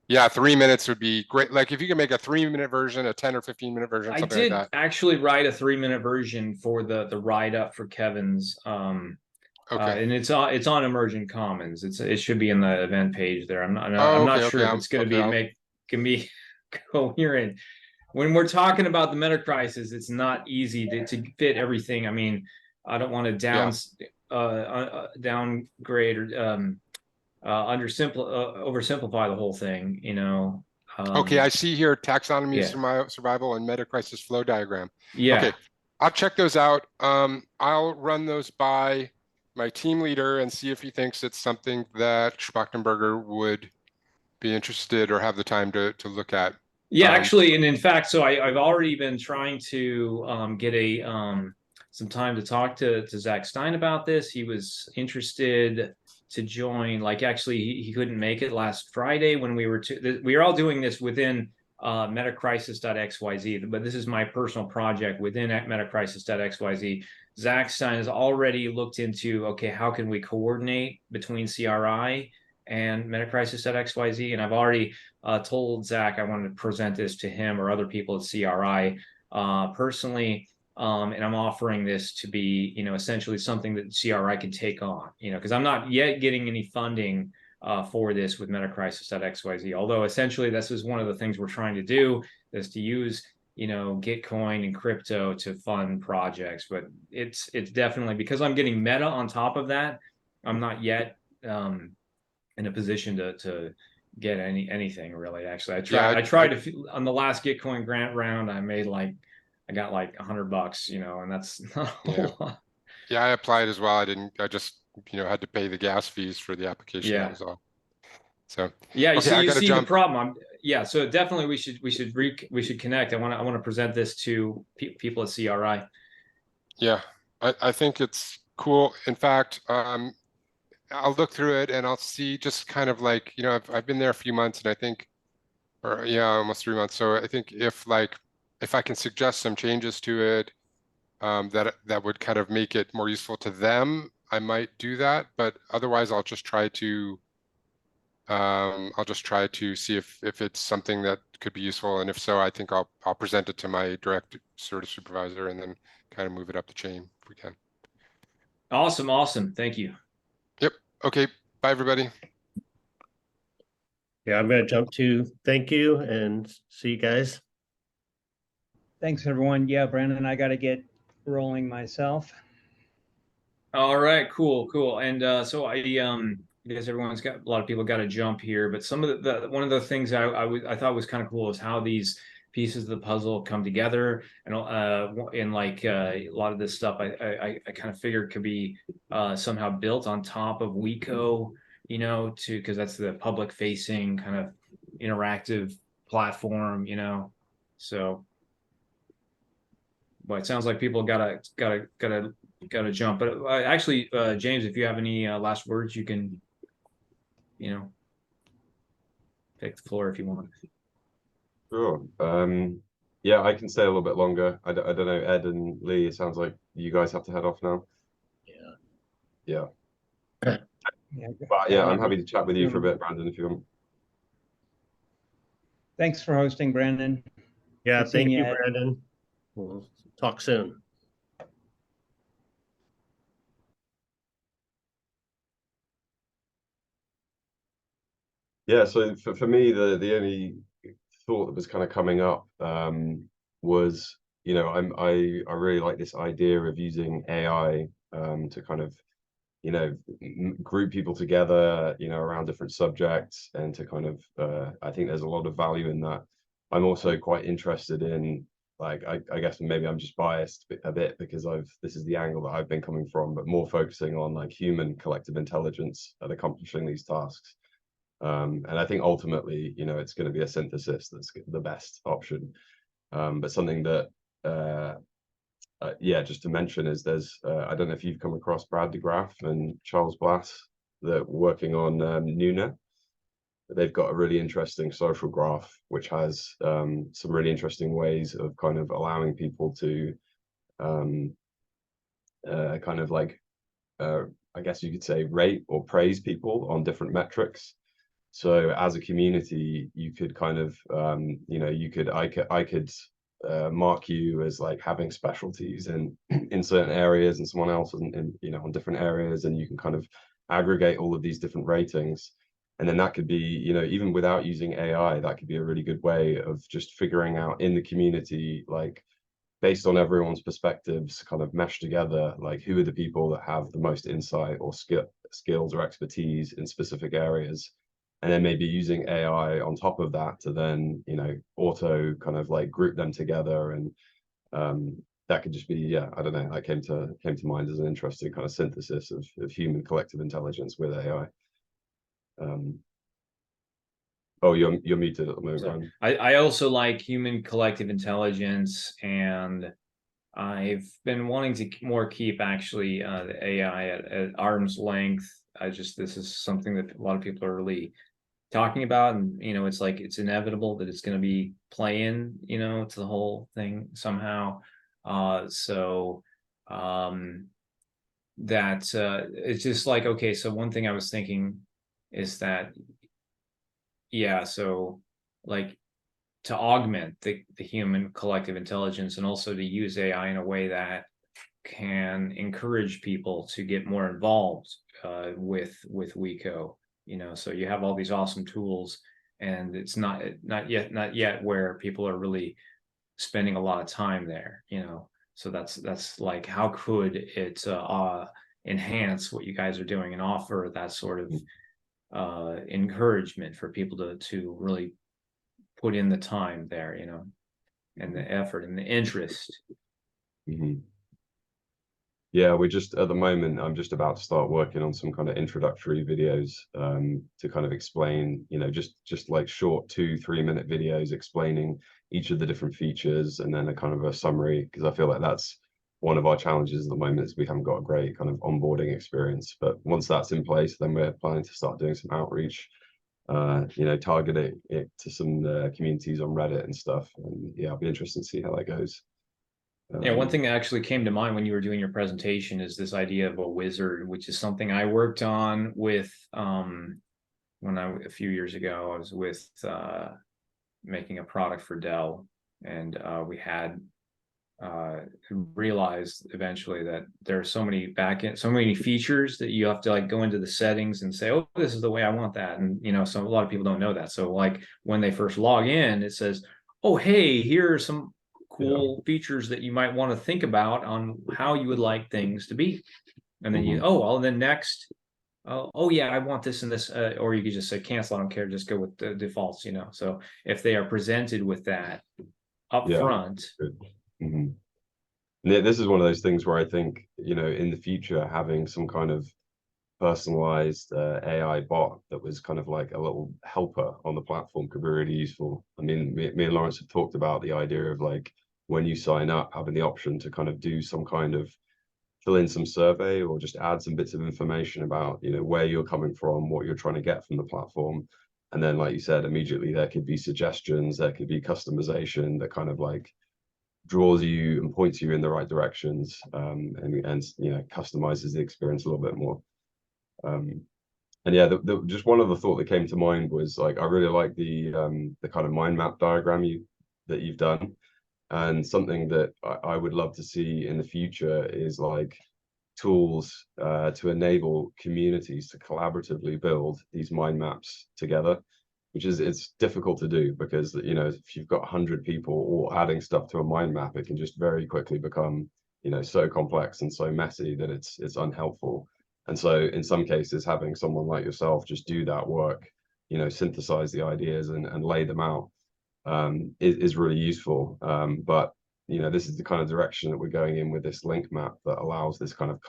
Yeah, 3 minutes would be great. Like if you can make a 3-minute version, a 10 or 15-minute version, something like that. I did actually write a 3-minute version for the write up for Kevin's. Okay. And it's on Emerging Commons. It should be in the event page there. I'm not sure if it's going to be coherent. When we're talking about the meta crisis, it's not easy to fit everything. I mean, I don't want to downgrade or oversimplify the whole thing, Okay, I see here taxonomy, survival, and meta crisis flow diagram. Yeah. Okay, I'll check those out. I'll run those by my team leader and see if he thinks it's something that Schmachtenberger would be interested or have the time to look at. Yeah, actually, and in fact, so I've already been trying to get some time to talk to Zach Stein about this. He was interested to join. Like, actually, he couldn't make it last Friday when we were all doing this within metacrisis.xyz, but this is my personal project within metacrisis.xyz. Zach Stein has already looked into, okay, how can we coordinate between CRI and metacrisis.xyz? And I've already told Zach I wanted to present this to him or other people at CRI personally. And I'm offering this to be, essentially something that CRI can take on, because I'm not yet getting any funding for this with metacrisis.xyz. Although essentially this is one of the things we're trying to do, is to use, Gitcoin and crypto to fund projects. But it's definitely, because I'm getting meta on top of that, I'm not yet in a position to get anything really. Actually, Yeah, I tried to on the last Gitcoin grant round. I made like I got like $100, you know, and that's not a Yeah. whole lot. Yeah, I applied as well. I just, had to pay the gas fees for the application. That Yeah. was all. So, Yeah, okay, so I you gotta see the jump. problem. Yeah, so definitely we should connect. I want to present this to people at CRI. Yeah, I think it's cool. In fact, I'll look through it and I'll see just kind of like, I've been there a few months and I think, or yeah, almost 3 months. So I think if I can suggest some changes to it, that would kind of make it more useful to them, I might do that. But otherwise, I'll just try to see if it's something that could be useful, and if so, I think I'll present it to my direct sort of supervisor, and then kind of move it up the chain if we can. Awesome. Thank you. Yep. Okay. Bye, everybody. Yeah, I'm going to jump to thank you and see you guys. Thanks, everyone. Yeah, Brandon, I got to get rolling myself. All right, cool. And so I guess everyone's got a lot of people got to jump here, but some of the one of the things I thought was kind of cool is how these pieces of the puzzle come together, and like a lot of this stuff I kind of figured could be somehow built on top of Weco, because that's the public facing kind of interactive platform, so. But it sounds like people gotta jump. But actually, James, if you have any last words, you can, take the floor if you want. Sure. Yeah, I can stay a little bit longer. I don't know, Ed and Lee, it sounds like you guys have to head off now. Yeah. Yeah, But yeah, I'm happy to chat with you for a bit, Brandon, if you want. Thanks for hosting, Brandon. Yeah, Good seeing thank you, Ed. Brandon. We'll talk soon. Yeah, so for me, the only thought that was kind of coming up was, I really like this idea of using AI to kind of, group people together, around different subjects, and to kind of, I think there's a lot of value in that. I'm also quite interested in, like, I guess maybe I'm just biased a bit because this is the angle that I've been coming from, but more focusing on like human collective intelligence at accomplishing these tasks. And I think ultimately, it's going to be a synthesis that's the best option. But something that, yeah, just to mention is there's, I don't know if you've come across Brad DeGraff and Charles Blass that working on NUNA. They've got a really interesting social graph, which has some really interesting ways of kind of allowing people to kind of like, I guess you could say, rate or praise people on different metrics. So as a community, you could kind of, I could mark you as like having specialties in certain areas, and someone else on different areas, and you can kind of aggregate all of these different ratings. And then that could be, even without using AI, that could be a really good way of just figuring out in the community, like based on everyone's perspectives, kind of mesh together, like who are the people that have the most insight or skills or expertise in specific areas, and then maybe using AI on top of that to then, auto kind of like group them together. And that could just be, yeah, I don't know, that came to mind as an interesting kind of synthesis of human collective intelligence with AI. Oh, you're muted at the moment, Ryan. I also like human collective intelligence, and I've been wanting to more keep actually the AI at arm's length. This is something that a lot of people are really talking about, and it's like it's inevitable that it's going to be playing, to the whole thing somehow. So that it's just like, okay, so one thing I was thinking is that, yeah, so like to augment the human collective intelligence, and also to use AI in a way that can encourage people to get more involved with Weco. So you have all these awesome tools, and it's not yet where people are really spending a lot of time there. So that's like, how could it enhance what you guys are doing and offer that sort of encouragement for people to really put in the time there, you know, and the effort and the interest. Mhm. Yeah, we're just at the moment, I'm just about to start working on some kind of introductory videos to kind of explain, you know, just like short 2-3 minute videos explaining each of the different features, and then a kind of a summary, because I feel like that's one of our challenges at the moment is we haven't got a great kind of onboarding experience. But once that's in place, then we're planning to start doing some outreach, you know, targeting it to some communities on Reddit and stuff. And yeah, I'll be interested to see how that goes. Yeah, one thing that actually came to mind when you were doing your presentation is this idea of a wizard, which is something I worked on with when a few years ago, I was with making a product for Dell, and we had realized eventually that there are so many features that you have to like go into the settings and say, oh, this is the way I want that. And you know, so a lot of people don't know that. So like when they first log in, it says, oh, hey, here are some cool features that you might want to think about on how you would like things to be. And then you, oh, well, and then next, oh yeah, I want this and this, or you could just say cancel, I don't care, just go with the defaults, you know. So if they are presented with that up front. Mhm. Yeah, this is one of those things where I think, you know, in the future, having some kind of personalized AI bot that was kind of like a little helper on the platform could be really useful. I mean, me and Lawrence have talked about the idea of like when you sign up, having the option to kind of do some kind of fill in some survey or just add some bits of information about, you know, where you're coming from, what you're trying to get from the platform. And then, like you said, immediately there could be suggestions, there could be customization that kind of like draws you and points you in the right directions, and you know, customizes the experience a little bit more. And yeah, just one other thought that came to mind was like I really like the kind of mind map diagram that you've done, and something that I would love to see in the future is like tools to enable communities to collaboratively build these mind maps together, which is it's difficult to do because, you know, if you've got 100 people all adding stuff to a mind map, it can just very quickly become, you know, so complex and so messy that it's unhelpful. And so in some cases, having someone like yourself just do that work, you know, synthesize the ideas and lay them out, is really useful. But you know, this is the kind of direction that we're going in with this link map that allows this kind of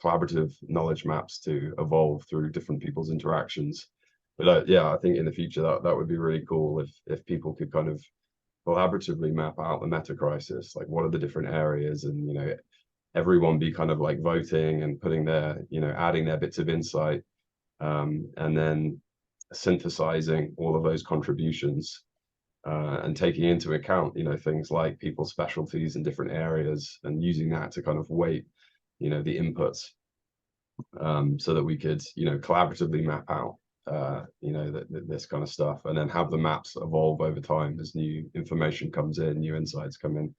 collaborative knowledge maps to evolve through different people's interactions. But yeah, I think in the future that would be really cool if people could kind of collaboratively map out the meta crisis, like what are the different areas, and you know, everyone be kind of like voting and putting their, you know, adding their bits of insight, and then synthesizing all of those contributions, and taking into account, you know, things like people's specialties in different areas and using that to kind of weight, you know, the inputs, so that we could, you know, collaboratively map out, you know, this kind of stuff, and then have the maps evolve over time as new information comes in, new insights come in.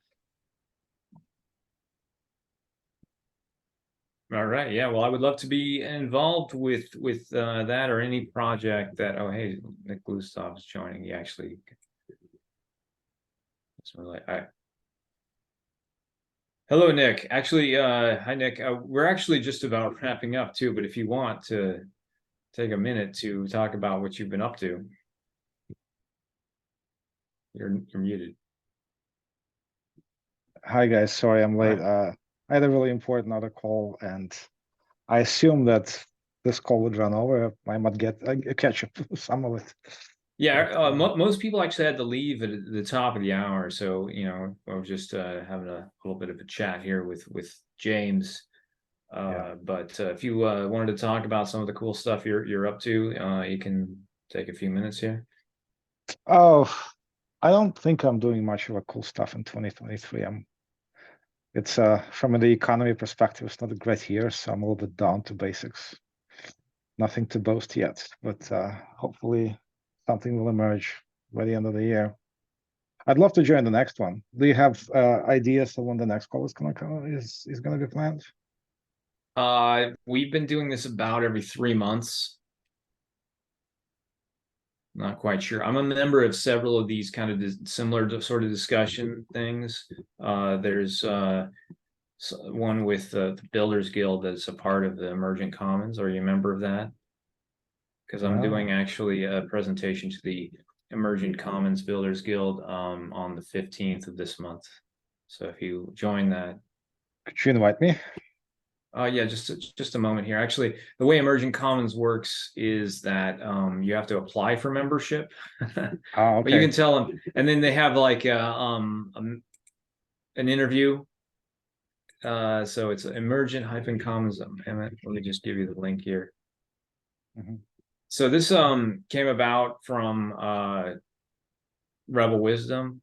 All right. Yeah. Well, I would love to be involved with that or any project that. Oh, hey, Nick Gustav's joining. He actually. Hello, Nick. Actually, hi, Nick. We're actually just about wrapping up too. But if you want to take a minute to talk about what you've been up to, you're muted. Hi guys, sorry I'm late. I had a really important other call, and I assume that this call would run over. I might get catch up some of it. Yeah, most people actually had to leave at the top of the hour, so you know we're just having a little bit of a chat here with James. But if you wanted to talk about some of the cool stuff you're up to, you can take a few minutes here. Oh, I don't think I'm doing much of a cool stuff in 2023. It's from the economy perspective, it's not a great year, so I'm a little bit down to basics. Nothing to boast yet, but hopefully something will emerge by the end of the year. I'd love to join the next one. Do you have ideas of when the next call is gonna come? Is gonna be planned? We've been doing this about every 3 months. Not quite sure. I'm a member of several of these kind of similar sort of discussion things. There's one with the Builders Guild that's a part of the Emergent Commons. Are you a member of that? because I'm doing actually a presentation to the Emergent Commons Builders Guild on the 15th of this month. So if you join that, Could you invite me? yeah, just a moment here. Actually, the way Emergent Commons works is that you have to apply for membership, Oh, but you okay. can tell them, and then they have like an interview. So it's emergent-commons. Let me just give you the link here. Mhm. So this came about from Rebel Wisdom.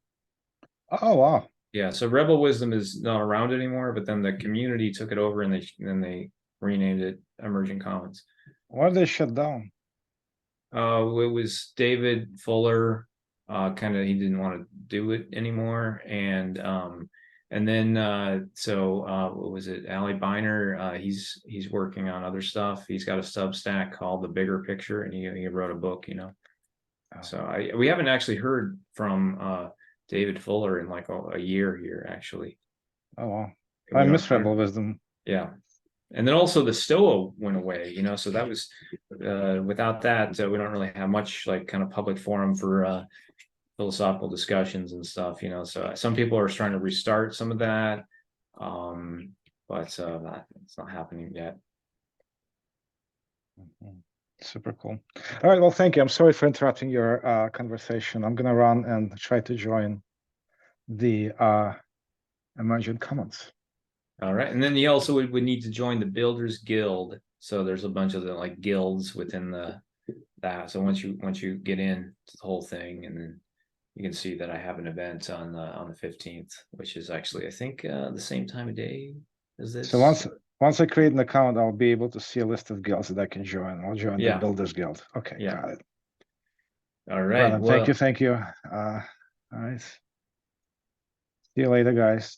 Oh, wow. Yeah, so Rebel Wisdom is not around anymore, but then the community took it over and they renamed it Emergent Commons. Why did they shut down? It was David Fuller, kind of he didn't want to do it anymore, and then what was it? Ali Biner, he's working on other stuff. He's got a Substack called The Bigger Picture, and he wrote a book, you know. Oh. So we haven't actually heard from David Fuller in like a year here, actually. Oh, wow. We I don't miss hear- Rebel Wisdom. Yeah. And then also the Stoa went away, you know, so that was without that, we don't really have much like kind of public forum for philosophical discussions and stuff, you know. So some people are trying to restart some of that, but it's not happening yet. Mhm. Super cool. All right, well, thank you. I'm sorry for interrupting your conversation. I'm gonna run and try to join the Emergent Commons. All right, and then you also would need to join the Builders Guild. So there's a bunch of the like guilds within that. So once you get in to the whole thing, and then you can see that I have an event on the 15th, which is actually I think the same time of day as this. So once I create an account, I'll be able to see a list of guilds that I can join. I'll join the Builders Guild. Okay, Yeah. got it. All right. Brandon, thank you. All right. See you later, guys.